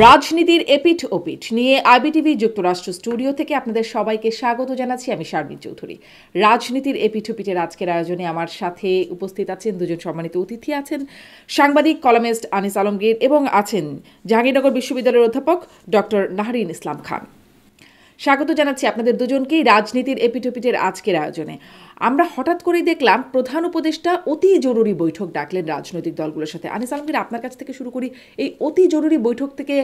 রাজনীতির এপিঠ ওপিঠ নিয়ে আইবিটিভি যুক্তরাষ্ট্র স্টুডিও থেকে আপনাদের সবাইকে স্বাগত জানাচ্ছি। আমি শারমিন চৌধুরী। রাজনীতির এপিঠ ওপিঠের আজকের আয়োজনে আমার সাথে উপস্থিত আছেন দুজন সম্মানিত অতিথি। আছেন সাংবাদিক কলামিস্ট আনিস আলমগীর এবং আছেন জাহাঙ্গীরনগর বিশ্ববিদ্যালয়ের অধ্যাপক ডক্টর নাহরিন ইসলাম খান। স্বাগত জানাচ্ছি আপনাদের দুজনকেই রাজনীতির এপিঠোপিঠের আজকের আয়োজনে। আমরা হঠাৎ করেই দেখলাম প্রধান উপদেষ্টা অতি জরুরি বৈঠক ডাকলেন রাজনৈতিক দলগুলোর সাথে। আনিস আলমগীর, আপনার কাছ থেকে শুরু করি। এই অতি জরুরি বৈঠক থেকে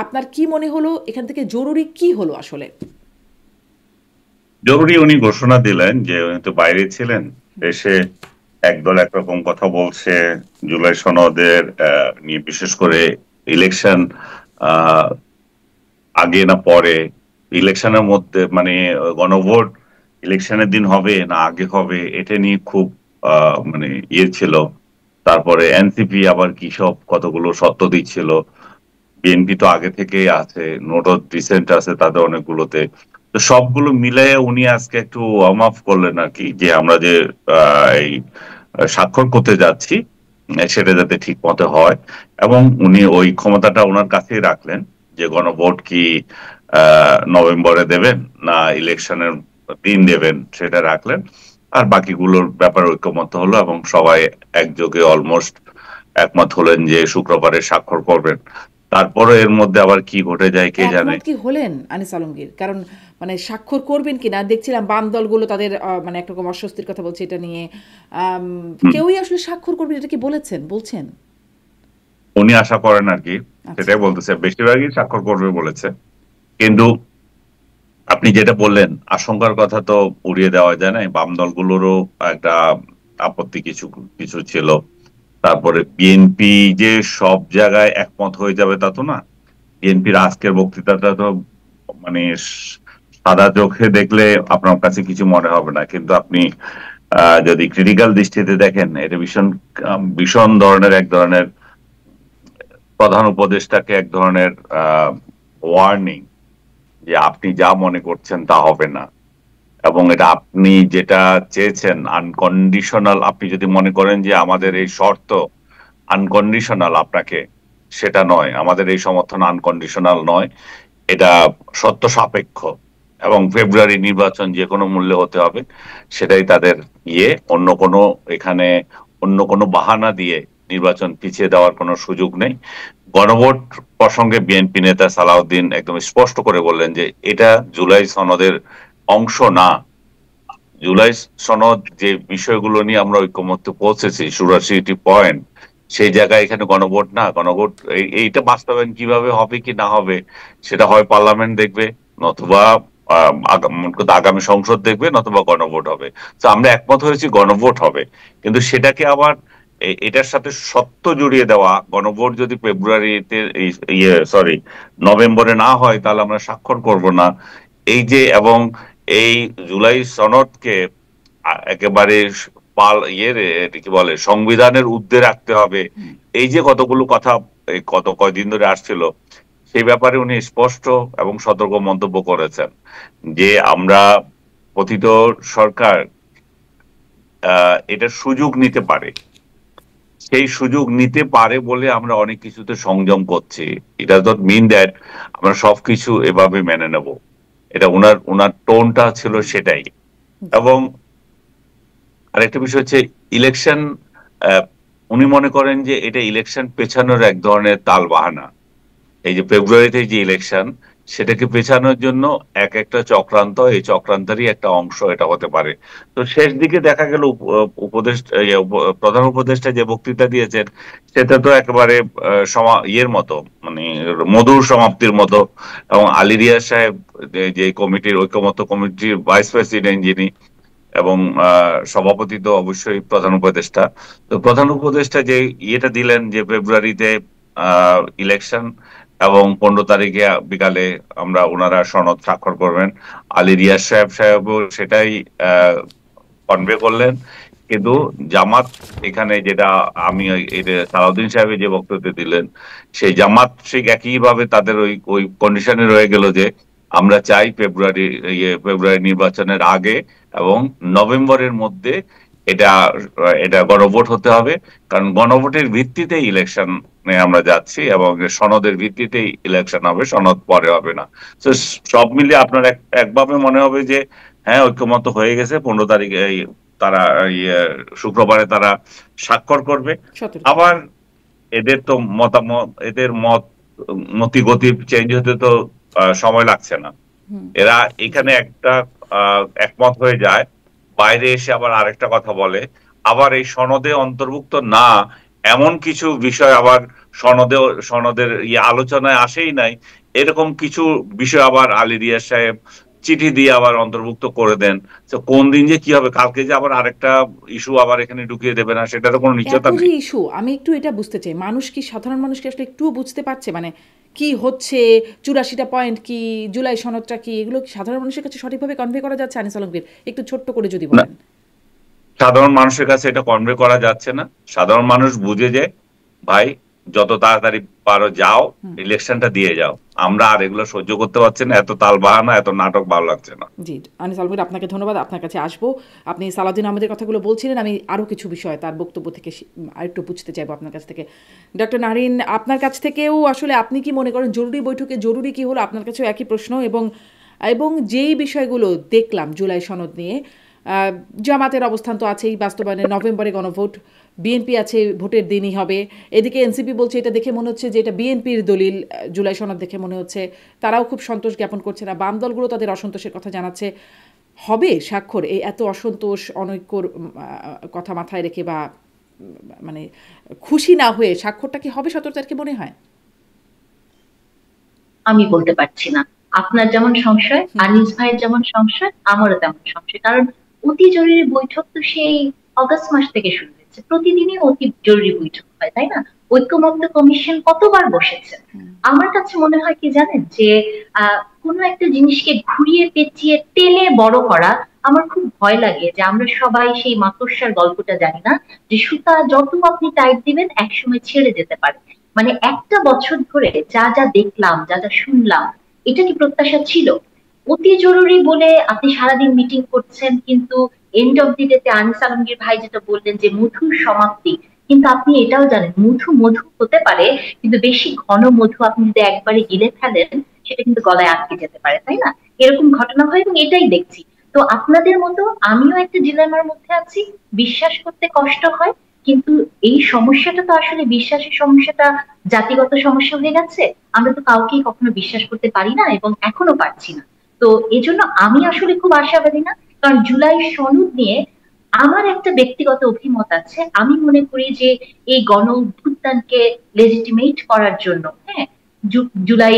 আপনার কি মনে হলো? এখান থেকে জরুরি কি হলো আসলে? জরুরি উনি ঘোষণা দিলেন যে উনি তো বাইরে ছিলেন, এসে একদল একরকম কথা বলছে জুলাই সনদের নিয়ে, বিশেষ করে ইলেকশন আগে না পরে, ইলেকশনের মধ্যে গণভোট ইলেকশনের দিন হবে না আগে হবে, এটা নিয়ে খুব ইয়ে ছিল। তারপরে এনসিপি আবার কি সব কতগুলো সত্য দিচ্ছিল। বিএনপি তো আগে থেকে আছে, নোট রিসেন্ট আছে তাদের অনেকগুলোতে। তো সবগুলো মিলে উনি আজকে একটু ওয়ার্ম আপ করলেন আর কি, যে আমরা যে এই স্বাক্ষর করতে যাচ্ছি সেটা যাতে ঠিক মতো হয়, এবং উনি ওই ক্ষমতাটা ওনার কাছেই রাখলেন যে গণভোট কি নভেম্বরে দেবেন না ইলেকশনের দিন দেবেন সেটা রাখলেন। আর বাকিগুলোর ব্যাপারে ঐক্যমত হলো এবং সবাই একযোগে অলমোস্ট একমত হলেন যে শুক্রবারে স্বাক্ষর করবেন। তারপরে এর মধ্যে আবার কি ঘটে যায় কে জানে। কি হলেন আনিস আলমগীর? কারণ স্বাক্ষর করবেন কিনা দেখছিলাম বাম দলগুলো তাদের একরকম অস্বস্তির কথা বলছে এটা নিয়ে। কেউই আসলে স্বাক্ষর করবেন এটা কি বলছেন? উনি আশা করেন আর কি, সেটাই বলতেছে, বেশিরভাগই স্বাক্ষর করবে বলেছে। কিন্তু আপনি যেটা বললেন আশঙ্কার কথা তো উড়িয়ে দেওয়া যায় না, বাম দলগুলোরও একটা আপত্তি কিছু কিছু ছিল। তারপরে বিএনপি যে সব জায়গায় একমত হয়ে যাবে তা তো না। বিএনপির আজকের বক্তৃতাটা তো সাদা চোখে দেখলে আপনার কাছে কিছু মনে হবে না, কিন্তু আপনি যদি ক্রিটিক্যাল দৃষ্টিতে দেখেন এটা ভীষণ ভীষণ ধরনের এক ধরনের প্রধান উপদেষ্টাকে এক ধরনের ওয়ার্নিং, যে আপনি যা মনে করছেন তা হবে না, এবং এটা আপনি যেটা চেয়েছেন আনকন্ডিশনাল, আপনি যদি মনে করেন যে আমাদের এই শর্ত আনকন্ডিশনাল, আপনাকে সেটা নয়, আমাদের এই সমর্থন আনকন্ডিশনাল নয়, এটা সত্য সাপেক্ষ, এবং ফেব্রুয়ারি নির্বাচন যে কোনো মূল্যে হতে হবে, সেটাই তাদের এখানে অন্য কোনো বাহানা দিয়ে নির্বাচন পিছিয়ে দেওয়ার কোনো সুযোগ নেই। গণভোট প্রসঙ্গে বিএনপি নেতা সালাউদ্দিন একদম স্পষ্ট করে বললেন যে এটা জুলাই সনদের অংশ না। জুলাই সনদ যে বিষয়গুলো নিয়ে আমরা ঐক্যমত্যে পৌঁছেছি ৮৪টি পয়েন্ট, সেই জায়গায় এখানে গণভোট না। গণভোট এইটা বাস্তবায়ন কিভাবে হবে কি না হবে সেটা হয় পার্লামেন্ট দেখবে, নতুবা আগামী সংসদ দেখবে, নতুবা গণভোট হবে। তো আমরা একমত হয়েছি গণভোট হবে, কিন্তু সেটাকে আবার এটার সাথে সত্য জড়িয়ে দেওয়া, গণভোট যদি ফেব্রুয়ারিতে নভেম্বরে না হয় তাহলে আমরা স্বাক্ষর করব না, এই যে, এবং এই জুলাই সনদকে একেবারে কি বলে সংবিধানের ঊর্ধ্বে রাখতে হবে, এই যে কতগুলো কথা কত কয়দিন ধরে আসছিল, সেই ব্যাপারে উনি স্পষ্ট এবং সতর্ক মন্তব্য করেছেন যে আমরা পতিত সরকার এটার সুযোগ নিতে পারে, সেই সুযোগ নিতে পারে বলে আমরা অনেক কিছুতে সংযম করছি। এটা ডজ নট মিন দ্যাট আমরা সবকিছু এভাবে মেনে নেব। এটা ওনার টোনটা ছিল সেটাই। এবং আরেকটা বিষয় হচ্ছে ইলেকশন, উনি মনে করেন যে এটা ইলেকশন পেছানোর এক ধরনের তাল বাহানা। এই যে ফেব্রুয়ারিতে যে ইলেকশন, সেটাকে পেছানোর জন্য একটা চক্রান্ত, এই চক্রান্তেরই একটা অংশ এটা হতে পারে। তো শেষ দিকে দেখা গেল প্রধান উপদেষ্টা যে বক্তৃতা দিয়েছেন সেটা তো একেবারে ইয়ের মতো, মধুর সমাপ্তির মতো। এবং আলী রিয়াজ সাহেব যে কমিটির ঐক্যমত্য কমিটির ভাইস প্রেসিডেন্ট যিনি, এবং সভাপতি তো অবশ্যই প্রধান উপদেষ্টা। তো প্রধান উপদেষ্টা যে ইয়েটা দিলেন যে ফেব্রুয়ারিতে ইলেকশন এবং 15 তারিখে বিকালে ওনারা সনদ স্বাক্ষর করবেন, আলী রিয়াজ সাহেবও সেটাই কনভে করলেন। কিন্তু জামাত এখানে যেটা সালাউদ্দিন সাহেবের যে বক্তব্য দিলেন, সেই জামাত ঠিক একইভাবে তাদের ওই কন্ডিশনে রয়ে গেল যে আমরা চাই ফেব্রুয়ারি নির্বাচনের আগে এবং নভেম্বরের মধ্যে এটা এটা গণভোট হতে হবে, কারণ গণভোটের ভিত্তিতেই ইলেকশনে আমরা যাচ্ছি এবং সনদের ভিত্তিতেই ইলেকশন হবে, সনদ পরে হবে না। তো সব মিলিয়ে আপনার একভাবে মনে হবে যে হ্যাঁ ঐক্যমত হয়ে গেছে, 15 তারিখে তারা শুক্রবারে তারা স্বাক্ষর করবে। 17 তারিখ। আবার এদের তো মতামত, এদের মতি গতি চেঞ্জ হতে তো সময় লাগছে না। হুম। এরা এখানে একটা একমত হয়ে যায়, বাইরে এসে আবার আরেকটা কথা বলে, আবার এই সনদে অন্তর্ভুক্ত না এমন কিছু বিষয় আবার সনদের আলোচনায় আসেই নাই, এরকম কিছু বিষয় আবার আলী রিয়াজ সাহেব চিঠি দিয়ে আবার অন্তর্ভুক্ত করে দেন। তো কোন দিন যে কি হবে, কালকে যে আবার আরেকটা ইস্যু আবার এখানে ঢুকিয়ে দেবে না সেটারও কোনো এত নিশ্চয়তা যে নেই। ইস্যু, আমি একটু এটা বুঝতে চাই, মানুষ কি, সাধারণ মানুষ কি আসলে একটুও বুঝতে পারছে মানে কি হচ্ছে, 84টা পয়েন্ট কি, জুলাই সনদটা কি, এগুলো কি সাধারণ মানুষের কাছে সঠিকভাবে কনভে করা যাচ্ছে? আনিস আলমগীর, একটু ছোট্ট করে যদি না, বলেন। সাধারণ মানুষের কাছে এটা কনভে করা যাচ্ছে না। সাধারণ মানুষ বুঝে যে ভাই যত তাড়াতাড়ি পারো যাও, হুম। ইলেকশনটা দিয়ে যাও, আমরা আর এগুলো সহ্য করতে পারছি না, এত তাল বাহানা এত নাটক ভালো লাগছে না। জি, আনিস আলমগীর, আপনাকে ধন্যবাদ। আপনার কাছে আসবো। আপনি সালাউদ্দিন আহমেদের কথাগুলো বলছিলেন, আমি আরও কিছু বিষয় তার বক্তব্য থেকে আরেকটু বুঝতে চাইবো আপনার কাছ থেকে। ডক্টর নারিন, আপনার কাছ থেকেও আসলে আপনি কি মনে করেন জরুরি বৈঠকে জরুরি কি হলো? আপনার কাছেও একই প্রশ্ন। এবং এবং যেই বিষয়গুলো দেখলাম জুলাই সনদ নিয়ে, জামাতের অবস্থান তো আছেই, বাস্তবায়নে নভেম্বরে গণভোট, বিএনপি আছে ভোটের দিনই হবে, এদিকে এনসিপি বলছে এটা দেখে মনে হচ্ছে যে এটা বিএনপির দলিল, জুলাই সনদ দেখে মনে হচ্ছে তারাও খুব সন্তোষ জ্ঞাপন করছে না, বাম দলগুলো তাদের অসন্তোষের কথা জানাচ্ছে। হবে স্বাক্ষর? এই এত অসন্তোষ, অনৈক্যর কথা মাথায় রেখে বা মানে খুশি না হয়ে স্বাক্ষরটা কি হবে 17 তারিখে মনে হয়? আমি বলতে পারছি না। আপনার যেমন সংশয়, হুম। আনিস ভাইয়ের যেমন সংশয়, আমারও তেমন সংশয়। কারণ অতি জরুরি বৈঠক তো সেই অগস্ট মাস থেকে শুরু হয়েছে, প্রতিদিনই অতি জরুরি বৈঠক হয়, তাই না? ঐক্যমত্য কমিশন কতবার বসেছে। হুম। আমার কাছে মনে হয় কি জানেন, যে কোনো একটা জিনিসকে ঘুরিয়ে পেঁচিয়ে টেনে বড় করা আমার খুব ভয় লাগে। যে আমরা সবাই সেই মাকড়সার গল্পটা জানি না, যে সুতা যত আপনি টাইট দিবেন একসময় ছেড়ে যেতে পারে। মানে একটা বছর ধরে যা যা দেখলাম, যা যা শুনলাম, এটা কি প্রত্যাশা ছিল? অতি জরুরি বলে আপনি সারাদিন মিটিং করছেন, কিন্তু এন্ড অফ দি ডেতে আনিস আলমগীর ভাই যেটা বললেন যে মধুর সমাপ্তি, কিন্তু আপনি এটাও জানেন মধু মধু হতে পারে, কিন্তু বেশি ঘন মধু আপনি যদি একবারে গিলে ফেলেন সেটা কিন্তু গলায় আটকে যেতে পারে, তাই না? এরকম ঘটনা হয় এবং এটাই দেখছি। তো আপনাদের মতো আমিও একটা ডিলেমার মধ্যে আছি, বিশ্বাস করতে কষ্ট হয়, কিন্তু এই সমস্যাটা তো আসলে বিশ্বাসের সমস্যাটা জাতিগত সমস্যা হয়ে গেছে। আমরা তো কাউকেই কখনো বিশ্বাস করতে পারি না এবং এখনো পারছি না। তো এজন্য আমি আসলে খুব আশাবাদী না। কারণ জুলাই সনদ নিয়ে আমার একটা ব্যক্তিগত অভিমত আছে। আমি মনে করি যে এই গণ অভ্যুত্থানকে লেজিটিমেট করার জন্য, হ্যাঁ, জুলাই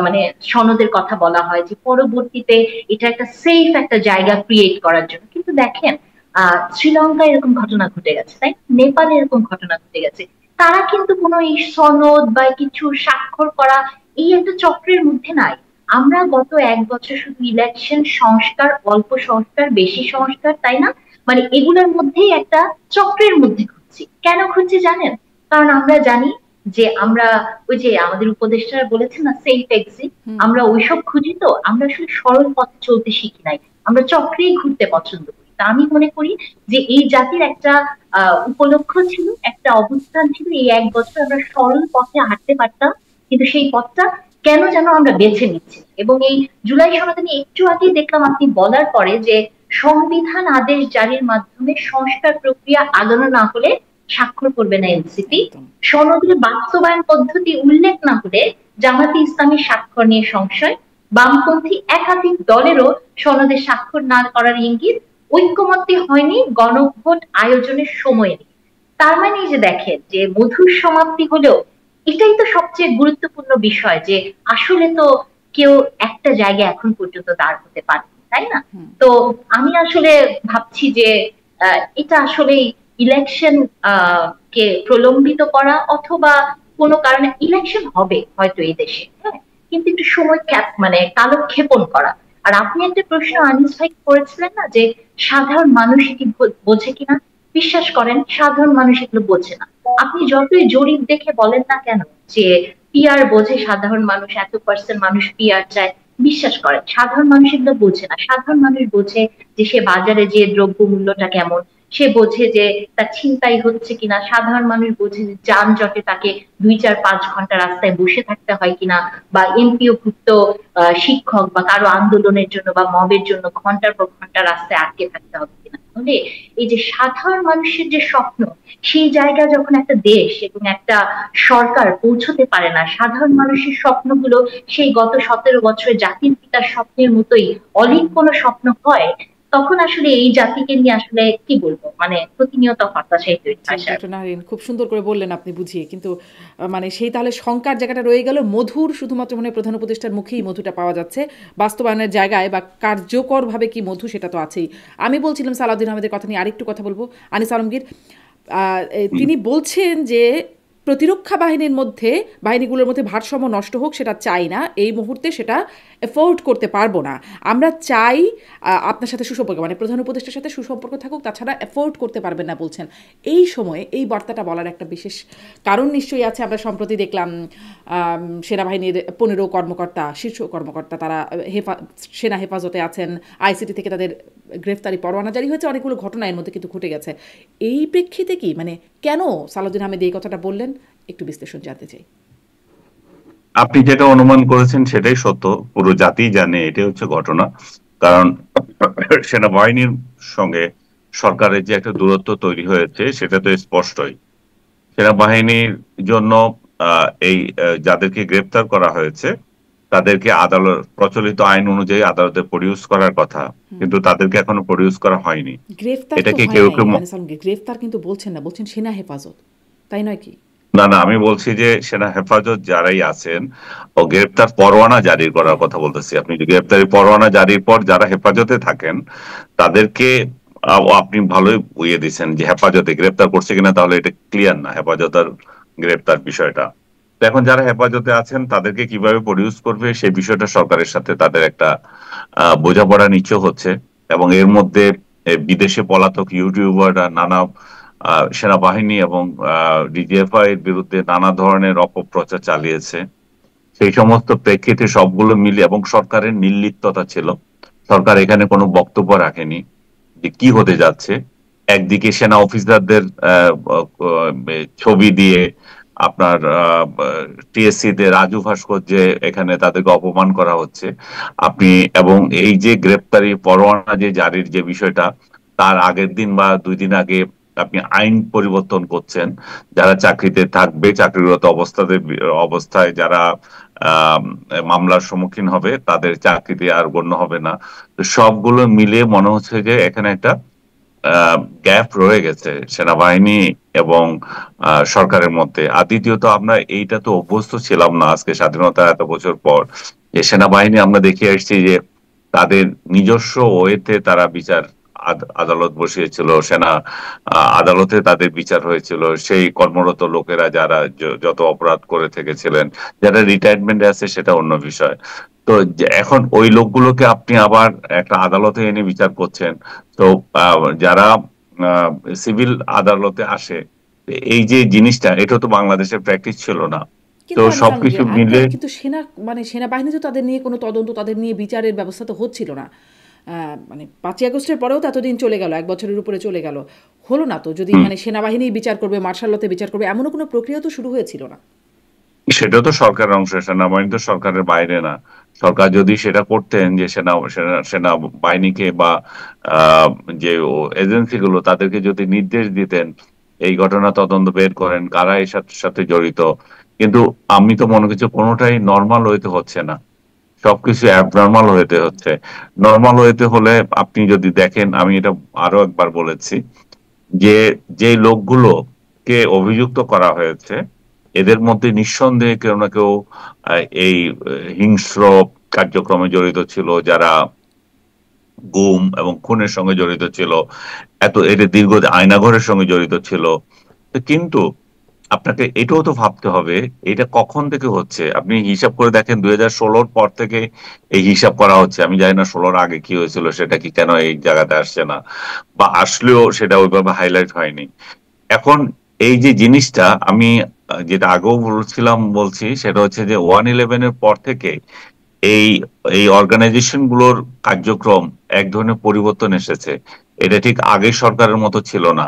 মানে সনদের কথা বলা হয় যে পরবর্তীতে এটা একটা সেফ একটা জায়গা ক্রিয়েট করার জন্য। কিন্তু দেখেন, শ্রীলঙ্কায় এরকম ঘটনা ঘটে গেছে, তাই না? নেপালে এরকম ঘটনা ঘটে গেছে। তারা কিন্তু কোনো এই সনদ বা কিছু স্বাক্ষর করা এই একটা চক্রের মধ্যে নাই। আমরা গত এক বছর শুধু ইলেকশন সংস্কার, অল্প সংস্কার, বেশি সংস্কার, তাই না? মানে এগুলোর মধ্যেই একটা চক্রের মধ্যে ঘুরছি। কেন ঘুরছি জানেন? কারণ আমরা জানি যে আমরা, ওই যে আমাদের উপদেষ্টারা বলেছেন না, সেফ এক্সিট, হুম। আমরা ওইসব খুঁজি। তো আমরা আসলে সরল পথে চলতে শিখি নাই, আমরা চক্রেই ঘুরতে পছন্দ করি। তা আমি মনে করি যে এই জাতির একটা উপলক্ষ্য ছিল, একটা অবস্থান ছিল, এই এক বছর আমরা সরল পথে হাঁটতে পারতাম, কিন্তু সেই পথটা কেন যেন আমরা বেছে নিচ্ছি। এবং এই জুলাই সনদ আমি একটু আগেই দেখলাম আপনি বলার পরে যে সংবিধান আদেশ জারির মাধ্যমে সংস্কার প্রক্রিয়া আগানো না হলে স্বাক্ষর করবে না এনসিপি। একদম। সনদের বাস্তবায়ন পদ্ধতি উল্লেখ না হলে জামাতে ইসলামী স্বাক্ষর নিয়ে সংশয়। বামপন্থী একাধিক দলেরও সনদে স্বাক্ষর না করার ইঙ্গিত। ঐক্যমত্যে হয়নি গণভোট আয়োজনের সময় নেই। তার মানে এই যে দেখেন, যে মধুর সমাপ্তি হলেও এটাই তো সবচেয়ে গুরুত্বপূর্ণ বিষয়, যে আসলে তো কেউ একটা জায়গায় এখন পর্যন্ত দাঁড় হতে পারে, তাই না? হুম। তো আমি আসলে ভাবছি যে এটা আসলে ইলেকশন কে প্রলম্বিত করা, অথবা কোনো কারণে ইলেকশন হবে হয়তো এই দেশে, হ্যাঁ, কিন্তু একটু সময় মানে কালক্ষেপণ করা। আর আপনি একটা প্রশ্ন আনিস ভাই করেছিলেন না, যে সাধারণ মানুষ কি বোঝে কিনা? বিশ্বাস করেন, সাধারণ মানুষ এগুলো বোঝে না। আপনি যতই জরিপ দেখে বলেন না কেন যে পিআর বোঝে সাধারণ মানুষ, এত% মানুষ পিআর চায়, বিশ্বাস করেন সাধারণ মানুষ এগুলো বোঝে না। সাধারণ মানুষ বোঝে যে সে বাজারে যে দ্রব্য মূল্যটা কেমন, সে বোঝে যে তার ছিনতাই হচ্ছে কিনা, সাধারণ মানুষ বোঝে যে যানজটে তাকে 2, 4, 5 ঘন্টা রাস্তায় বসে থাকতে হয় কিনা, বা এমপিও ভুক্ত শিক্ষক বা কারো আন্দোলনের জন্য বা মবের জন্য ঘন্টার পর ঘন্টা রাস্তায় আটকে থাকতে হবে কিনা। তাহলে এই যে সাধারণ মানুষের যে স্বপ্ন, সেই জায়গায় যখন একটা দেশ এবং একটা সরকার পৌঁছতে পারে না, সাধারণ মানুষের স্বপ্নগুলো সেই গত 17 বছরের জাতির পিতার স্বপ্নের মতোই অলীক কোনো স্বপ্ন হয়, তখন আসলে এই জাতিকে নিয়ে আসলে কি বলবো, মানে প্রতিনিয়ত হতাশাই তৈরি জি, হয় স্যার। ডক্টর নাহরিন খুব সুন্দর করে বললেন আপনি বুঝিয়ে। কিন্তু মানে সেই তাহলে শঙ্কার জায়গাটা রয়ে গেল। মধুর শুধুমাত্র মনে হয় প্রধান উপদেষ্টার মুখেই মধুটা পাওয়া যাচ্ছে। বাস্তবায়নের জায়গায় বা কার্যকরভাবে কি মধু সেটা তো আছেই। আমি বলছিলাম সালাউদ্দিন আহমেদের কথা নিয়ে আরেকটু কথা বলব। আনিস আলমগীর তিনি বলছেন যে প্রতিরক্ষা বাহিনীগুলোর মধ্যে ভারসাম্য নষ্ট হোক সেটা চাই না, এই মুহূর্তে সেটা এফোর্ড করতে পারবো না। আমরা চাই আপনার সাথে সুসম্পর্ক, মানে প্রধান উপদেষ্টার সাথে সুসম্পর্ক থাকুক, তাছাড়া এফোর্ড করতে পারবেন না বলছেন। এই সময়ে এই বার্তাটা বলার একটা বিশেষ কারণ নিশ্চয়ই আছে। আমরা সম্প্রতি দেখলাম সেনাবাহিনীর 15 কর্মকর্তা, শীর্ষ কর্মকর্তা, তারা সেনা হেফাজতে আছেন। আইসিটি থেকে তাদের গ্রেফতারি পরোয়ানা জারি হয়েছে। অনেকগুলো ঘটনা এর মধ্যে কিন্তু ঘটে গেছে। এই প্রেক্ষিতে কি মানে কেন সালাউদ্দিন আহমেদ এই কথাটা বললেন, একটু বিশ্লেষণ জানতে চাই। আপনি যেটা অনুমান করেছেন সেটাই সত্য, পুরো জাতি জানে এটাই হচ্ছে ঘটনা। কারণ সেনাবাহিনীর সঙ্গে সরকারের যে একটা দূরত্ব তৈরি হয়েছে সেটা তো স্পষ্টই। সেনাবাহিনীর জন্য এই যাদেরকে গ্রেপ্তার করা হয়েছে তাদেরকে আদালত, প্রচলিত আইন অনুযায়ী আদালতে প্রডিউস করার কথা, কিন্তু তাদেরকে এখনো প্রডিউস করা হয়নি। গ্রেফতার তো এটাকে হয় কেউ নাই কেউ আনিস আলমগীর, গ্রেফতার কিন্তু বলছেন না, বলছেন সেনা হেফাজত, তাই নয় কি? না না, আমি বলছি যে সেনা হেফাজত যারাই আছেন ও গ্রেপ্তার পরোয়ানা জারি করার কথা বলতেছি। আপনি যদি গ্রেপ্তারি পরোয়ানা জারির পর যারা হেফাজতে থাকেন তাদেরকে আপনি ভালোই বুঝিয়ে দিচ্ছেন যে হেফাজতে গ্রেপ্তার করছে কিনা, তাহলে এটা ক্লিয়ার না হেফাজত আর গ্রেপ্তার বিষয়টা। তো এখন যারা হেফাজতে আছেন তাদেরকে কিভাবে প্রডিউস করবে সেই বিষয়টা সরকারের সাথে তাদের একটা বোঝাপড়া নিশ্চয় হচ্ছে। এবং এর মধ্যে বিদেশে পলাতক ইউটিউবাররা নানা সেনাবাহিনী এবং ডিজিএফআই এর বিরুদ্ধে নানা ধরনের অপপ্রচার চালিয়েছে। সেই সমস্ত প্রেক্ষিতে সবগুলো মিলে, এবং সরকারের নির্লিপ্ততা ছিল, সরকার এখানে কোনো বক্তব্য রাখেনি যে কি হতে যাচ্ছে। একদিকে সেনা অফিসারদের ছবি দিয়ে আপনার টিএসসি তে রাজু ভাস্কর্যে এখানে তাদেরকে অপমান করা হচ্ছে আপনি, এবং এই যে গ্রেপ্তারি পরোয়ানা যে জারির যে বিষয়টা, তার আগের দিন বা 2 দিন আগে আপনি আইন পরিবর্তন করছেন। যারা চাকরিতে থাকবে, চাকরিরত অবস্থায় যারা মামলার সম্মুখীন হবে তাদের চাকরিতে আর গণ্য হবে না। তো সবগুলো মিলিয়ে মনে হচ্ছে যে এখানে একটা গ্যাপ রয়ে গেছে সেনাবাহিনী এবং সরকারের মধ্যে। আর দ্বিতীয়ত আমরা এইটা তো অভ্যস্ত ছিলাম না আজকে স্বাধীনতা এত বছর পর, যে সেনাবাহিনী আমরা দেখে আসছি যে তাদের নিজস্ব ওয়েতে তারা বিচার আদালত বসিয়েছিল, সেনা আদালতে তাদের বিচার হয়েছিল। সেই কর্মরত লোকেরা যারা যত অপরাধ করে থেকেছিলেন, যারা রিটায়ারমেন্টে আছে সেটা অন্য বিষয়। তো এখন ওই লোকগুলোকে আপনি আবার একটা আদালতে এনে বিচার করছেন। তো যারা সিভিল আদালতে আসে, এই যে জিনিসটা, এটা তো বাংলাদেশের প্র্যাকটিস ছিল না। তো কিন্তু আনিস সবকিছু আলমগীর মিলে কিন্তু সেনাবাহিনী তো তাদের নিয়ে কোনো তদন্ত, তাদের নিয়ে বিচারের ব্যবস্থা তো হচ্ছিল না। মানে 5ই আগস্টের পরেও তো এতদিন চলে গেল, 1 বছরের উপরে চলে গেল, হলো না তো। যদি মানে সেনাবাহিনী বিচার করবে, মার্শালতে বিচার করবে, এমনও কোনো প্রক্রিয়া তো শুরু হয়েছিল না। সেটা তো সরকারের অংশ, সেনাবাহিনী তো সরকারের বাইরে না। সরকার যদি সেটা করতেন যে সেনাবাহিনীকে বা আহ, যে এজেন্সি গুলো তাদেরকে যদি নির্দেশ দিতেন এই ঘটনা তদন্ত বের করেন কারা এর সাথে সাথে জড়িত, কিন্তু আমি তো মনে করছি কোনোটাই নর্মাল ওয়েতে হচ্ছে না, সবকিছু অ্যাবনর্মাল ওয়েতে হচ্ছে। নর্মাল ওয়েতে হলে আপনি যদি দেখেন, আমি এটা আরো একবার বলেছি যে যে লোকগুলোকে অভিযুক্ত করা হয়েছে এদের মধ্যে নিঃসন্দেহে কেউ না কেউ এই হিংস্র কার্যক্রমে জড়িত ছিল, যারা গুম এবং খুনের সঙ্গে জড়িত ছিল, এদের দীর্ঘ আয়নাঘরের সঙ্গে জড়িত ছিল। কিন্তু আপনাকে এটাও তো ভাবতে হবে এটা কখন থেকে হচ্ছে। আপনি হিসাব করে দেখেন 2016-র পর থেকে এই হিসাব করা হচ্ছে। আমি জানি না 16-র আগে কি হয়েছিল, সেটা কি কেন এই জায়গাতে আসছে না, বা আসলেও সেটা ওইভাবে হাইলাইট হয়নি। এখন এই যে জিনিসটা আমি যেটা আগেও বলছি সেটা হচ্ছে যে 1/11-এর পর থেকে এই এই অর্গানাইজেশন গুলোর কার্যক্রম এক ধরনের পরিবর্তন এসেছে। এটা ঠিক আগের সরকারের মতো ছিল না।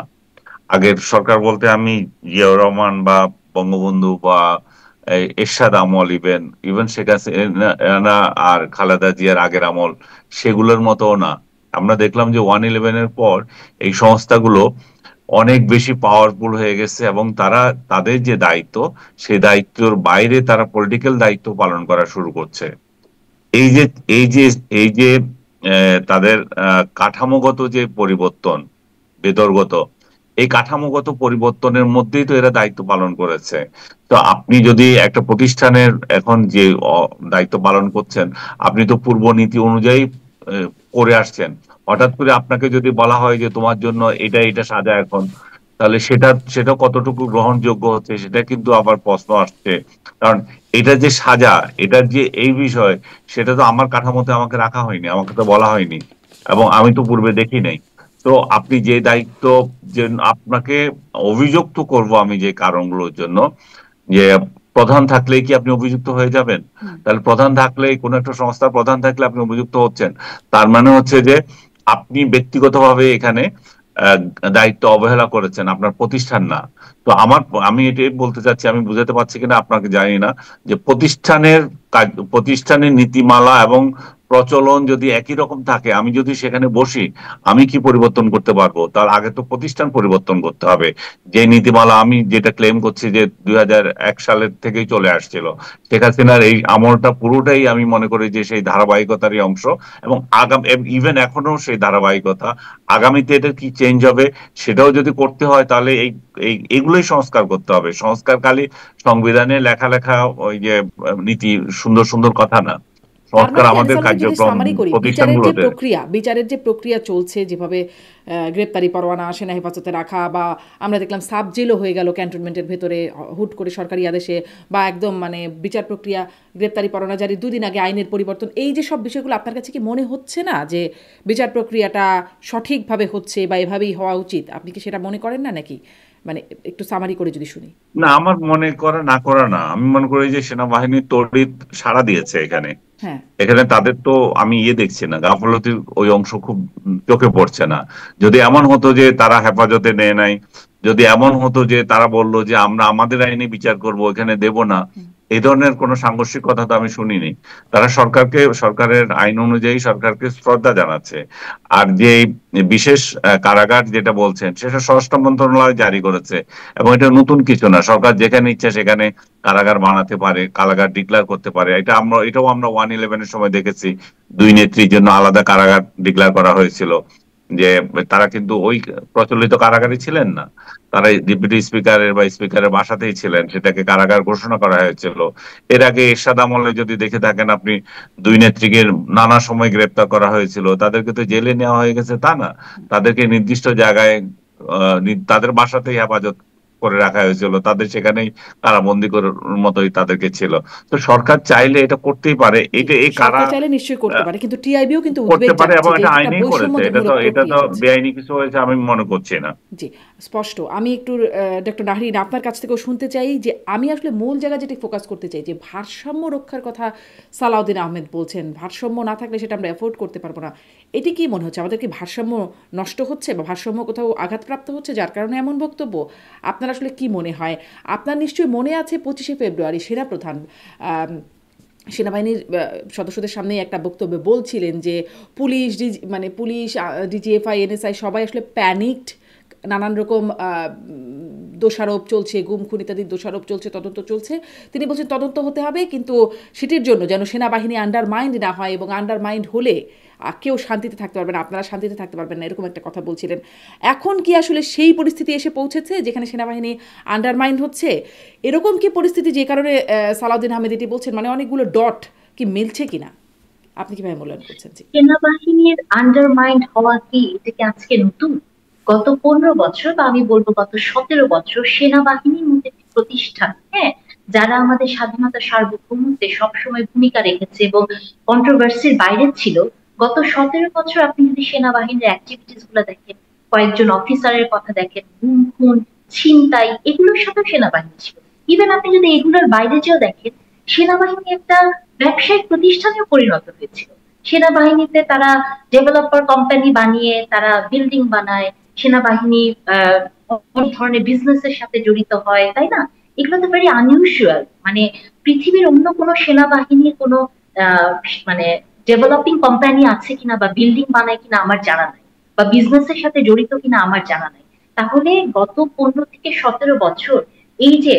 আগের সরকার বলতে আমি জিয়াউর রহমান বা বঙ্গবন্ধু বা এরশাদ আমল, ইভেন ইভেন শেখ হাসিনা আর খালেদা জিয়ার আগের আমল, সেগুলোর মতো না। আমরা দেখলাম যে 111-এর পর এই সংস্থাগুলো অনেক বেশি পাওয়ারফুল হয়ে গেছে, এবং তারা তাদের যে দায়িত্ব, সেই দায়িত্বের বাইরে তারা পলিটিক্যাল দায়িত্ব পালন করা শুরু করছে। এই যে এই যে এই যে তাদের কাঠামোগত যে পরিবর্তন, বেদরগত, এই কাঠামোগত পরিবর্তনের মধ্যেই তো এরা দায়িত্ব পালন করেছে। তো আপনি যদি একটা প্রতিষ্ঠানের এখন যে দায়িত্ব পালন করছেন, আপনি তো পূর্ব নীতি অনুযায়ী আহ, করে আসছেন। হঠাৎ করে আপনাকে যদি বলা হয় যে তোমার জন্য এটা এটা সাজা এখন, তাহলে সেটা সেটা কতটুকু গ্রহণযোগ্য হচ্ছে, সেটা কিন্তু আবার প্রশ্ন আসছে। কারণ এটা যে সাজা, এটার যে এই বিষয়, সেটা তো আমার কাঠামোতে আমাকে রাখা হয়নি, আমাকে তো বলা হয়নি, এবং আমি তো পূর্বে দেখি নাই। তো আপনি যে দায়িত্ব, যে আপনাকে অভিযুক্ত করব আমি যে কারণগুলোর জন্য, যে প্রধান থাকলেই কি আপনি অভিযুক্ত হয়ে যাবেন? হুম। তাহলে প্রধান থাকলেই, কোন একটা সংস্থার প্রধান থাকলে আপনি অভিযুক্ত হচ্ছেন, তার মানে হচ্ছে যে আপনি ব্যক্তিগতভাবে এখানে আহ, দায়িত্ব অবহেলা করেছেন, আপনার প্রতিষ্ঠান না। তো আমি এটাই বলতে চাচ্ছি, আমি বুঝাতে পারছি কিনা আপনাকে জানি না, যে প্রতিষ্ঠানের কাজ, প্রতিষ্ঠানের নীতিমালা এবং প্রচলন যদি একই রকম থাকে, আমি যদি সেখানে বসি, আমি কি পরিবর্তন করতে পারবো? তার আগে তো প্রতিষ্ঠান পরিবর্তন করতে হবে। যে নীতিমালা আমি যেটা ক্লেম করছি যে 2001 সালের থেকেই চলে আসছিল, শেখ হাসিনার এই আমলটা পুরোটাই আমি মনে করি যে সেই ধারাবাহিকতারই অংশ, এবং ইভেন এখনো সেই ধারাবাহিকতা। আগামীতে এটা কি চেঞ্জ হবে, সেটাও যদি করতে হয়, তাহলে এগুলোই সংস্কার করতে হবে। সংস্কার খালি সংবিধানে লেখা লেখা ওই যে নীতি, সুন্দর সুন্দর কথা না, তার সংস্কার মানে কি আমাদের আনিস, আমি যদি কার্যক্রম, সামারি করি, প্রতিষ্ঠানগুলোতে। বিচারের যে প্রক্রিয়া চলছে, যেভাবে গ্রেপ্তারি পরোয়ানা, সেনা হেফাজতে রাখা, বা আমরা দেখলাম সাব জেলও হয়ে গেল ক্যান্টনমেন্টের ভেতরে হুট করে সরকারি আদেশে, বা একদম মানে বিচার প্রক্রিয়া, গ্রেপ্তারি পরোয়ানা জারি 2 দিন আগে আইনের পরিবর্তন, এই যে সব বিষয়গুলো, আপনার কাছে কি মনে হচ্ছে না যে বিচার প্রক্রিয়াটা সঠিকভাবে হচ্ছে বা এভাবেই হওয়া উচিত? আপনি কি সেটা মনে করেন না নাকি? মানে একটু সামারি করে যদি শুনি। না, আমার মনে করা না করা না, আমি মনে করি যে সেনাবাহিনী তড়িৎ সাড়া দিয়েছে এখানে। হ্যাঁ। এখানে তাদের তো আমি দেখছি না, গাফলতির ওই অংশ খুব চোখে পড়ছে না। যদি এমন হতো যে তারা হেফাজতে নেয় নাই, যদি এমন হতো যে তারা বললো যে আমরা আমাদের আইনে বিচার করব, এখানে দেব না, হুম। এই ধরনের কোনো সাংঘর্ষিক কথা তো আমি শুনিনি। তারা সরকারের আইন অনুযায়ী সরকারকে শ্রদ্ধা জানাচ্ছে। আর যে এই বিশেষ কারাগার যেটা বলছেন, সেটা স্বরাষ্ট্র মন্ত্রণালয় জারি করেছে, এবং এটা নতুন কিছু না। সরকার যেখানে ইচ্ছা সেখানে কারাগার বানাতে পারে, কারাগার ডিক্লেয়ার করতে পারে। এটাও আমরা 111-এর সময় দেখেছি, 2 নেত্রীর জন্য আলাদা কারাগার ডিক্লেয়ার করা হয়েছিল। যে তারা কিন্তু ওই প্রচলিত কারাগারে ছিলেন না, তারা ডেপুটি স্পিকারের বা স্পিকারের বাসাতেই ছিলেন, সেটাকে কারাগার ঘোষণা করা হয়েছিল। এর আগে এরশাদ আমলে যদি দেখে থাকেন আপনি, 2 নেত্রীকে নানা সময় গ্রেপ্তার করা হয়েছিল, তাদেরকে তো জেলে নেওয়া হয়ে গেছে তা না, তাদেরকে নির্দিষ্ট জায়গায় তাদের বাসাতেই হেফাজত করে রাখা হয়েছিল, তাদের সেখানেই কারাবন্দি করার মতোই তাদেরকে ছিল। তো সরকার চাইলে এটা করতেই পারে। জি, এটা এই কারা সরকার চাইলে নিশ্চয়ই করতে পারে, কিন্তু টিআইবিও কিন্তু করতে উদ্বেগ পারে, এবং জানাচ্ছে যে এটা এটা একটা আইনেই করেছে। বৈষম্যমূলক এটা তো প্রক্রিয়া হচ্ছে। বেআইনি কিছু হয়েছে আমি মনে করছি না। জি, স্পষ্ট। আমি একটু ডক্টর নাহরিন আপনার কাছ থেকেও শুনতে চাই যে আমি আসলে মূল জায়গা যেটি ফোকাস করতে চাই, যে ভারসাম্য রক্ষার কথা সালাউদ্দিন আহমেদ বলছেন, ভারসাম্য না থাকলে সেটা আমরা অ্যাফোর্ড করতে পারবো না। এটি কি মনে হচ্ছে, আমাদের কি ভারসাম্য নষ্ট হচ্ছে বা ভারসাম্য কোথাও আঘাতপ্রাপ্ত হচ্ছে যার কারণে এমন বক্তব্য? আপনার আসলে কি মনে হয়? আপনার নিশ্চয়ই মনে আছে 25শে ফেব্রুয়ারি সেনাপ্রধান সেনাবাহিনীর সদস্যদের সামনে একটা বক্তব্যে বলছিলেন যে পুলিশ, ডিজিএফআই, এনএসআই সবাই আসলে প্যানিকড, নানান রকম দোষারোপ চলছে, গুম খুন ইত্যাদির দোষারোপ চলছে, তদন্ত চলছে। তিনি বলছেন তদন্ত হতে হবে, কিন্তু সেটির জন্য যেন সেনাবাহিনী আন্ডারমাইন্ড না হয়, এবং আন্ডারমাইন্ড হলে কেউ শান্তিতে থাকতে পারবে না, আপনারা শান্তিতে থাকতে পারবেন না, এরকম একটা কথা বলছিলেন। এখন কি আসলে সেই পরিস্থিতি এসে পৌঁছেছে যেখানে সেনাবাহিনী আন্ডারমাইন্ড হচ্ছে? এরকম কি পরিস্থিতি যে কারণে সালাউদ্দিন আহমেদ এটি বলছেন, মানে অনেকগুলো ডট কি মিলছে কিনা? আপনি কিভাবে মূল্যায়ন করছেন? জি। সেনাবাহিনীর আন্ডারমাইন্ড হওয়া কি এটা কি আজকে নতুন? গত 15 বছর বা আমি বলবো গত 17 বছর সেনাবাহিনীর মধ্যে একটি প্রতিষ্ঠান, হ্যাঁ, যারা আমাদের স্বাধীনতা সার্বভৌমত্বে সবসময় ভূমিকা রেখেছে এবং কন্ট্রোভার্সির বাইরে ছিল। গত 17 বছর আপনি যদি সেনাবাহিনীর অ্যাক্টিভিটিস গুলো দেখেন, কয়েকজন অফিসারের কথা দেখেন, গুম খুন, ছিনতাই, এগুলোর সাথে সেনাবাহিনী ছিল। ইভেন আপনি যদি এগুলোর বাইরে যেও দেখেন, সেনাবাহিনী একটা ব্যবসায়িক প্রতিষ্ঠানে পরিণত হয়েছিল। সেনাবাহিনীতে তারা ডেভেলপার কোম্পানি বানিয়ে তারা বিল্ডিং বানায়, সেনাবাহিনী অনেক ধরনের বিজনেসের সাথে জড়িত হয়, তাই না? এগুলো তো ভেরি আনইউজুয়াল। মানে পৃথিবীর অন্য কোনো সেনাবাহিনীর কোনো আহ, মানে ডেভেলপিং কোম্পানি আছে কিনা বা বিল্ডিং বানায় কিনা আমার জানা নাই, বা বিজনেসের সাথে জড়িত কিনা আমার জানা নাই। তাহলে গত 15 থেকে 17 বছর এই যে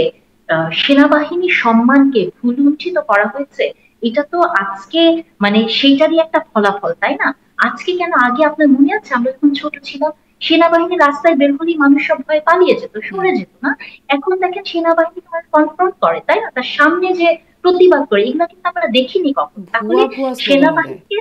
সেনাবাহিনীর সম্মানকে ভুলুণ্ঠিত করা হয়েছে, এটা তো আজকে মানে সেইটারই একটা ফলাফল, তাই না? আজকে কেন, আগে আপনার মনে আছে আমরা যখন ছোট ছিলাম সেনাবাহিনী রাস্তায় বের হলেই মানুষ সব ভয়ে পালিয়ে যেত, সরে যেত না? এখন দেখেন সেনাবাহিনী তোমার কনফ্রন্ট করে, তাই না? তার সামনে যে প্রতিবাদ করে, এগুলো কিন্তু আমরা দেখিনি কখন। তাহলে ভুয়া ভুয়া স্লোগান দেয়। সেনাবাহিনীকে,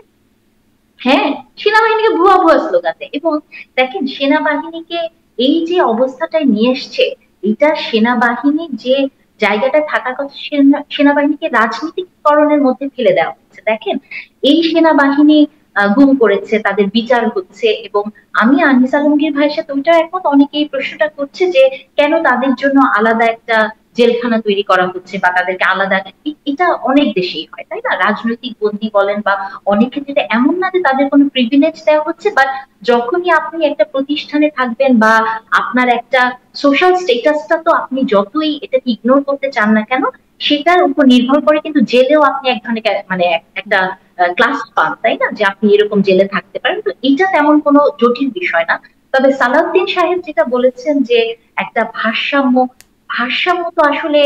হ্যাঁ, সেনাবাহিনীকে ভুয়া ভুয়া স্লোগান দেয়। এবং দেখেন সেনাবাহিনীকে এই যে অবস্থাটায় নিয়ে এসছে, এটা সেনাবাহিনীর যে জায়গাটা থাকার কথা, সেনাবাহিনীকে রাজনীতিকরণের মধ্যে ফেলে দেওয়া হচ্ছে। দেখেন এই সেনাবাহিনী গুম করেছে, তাদের বিচার হচ্ছে। এবং আমি আনিস আলমগীর ভাইয়ের সাথে ওইটা একমত, অনেকে এই প্রশ্নটা করছে যে কেন তাদের জন্য আলাদা একটা জেলখানা তৈরি করা হচ্ছে বা তাদেরকে আলাদা, এটা অনেক দেশেই হয়, তাই না? রাজনৈতিক বন্দী বলেন বা অনেক ক্ষেত্রে এমন না যে তাদের কোনো প্রিভিলেজ দেওয়া হচ্ছে, বাট যখনই আপনি একটা প্রতিষ্ঠানে থাকবেন বা আপনার একটা সোশ্যাল স্টেটাসটা, তো আপনি যতই এটাকে ইগনোর করতে চান না কেন, সেটার উপর নির্ভর করে কিন্তু জেলেও আপনি এক ধরনের মানে একটা ক্লাস পান, তাই না? যে আপনি এরকম জেলে থাকতে পারেন। তো এটা তেমন কোনো জটিল বিষয় না। তবে সালাউদ্দিন সাহেব যেটা বলেছেন যে একটা ভারসাম্য, ভারসাম্য তো আসলে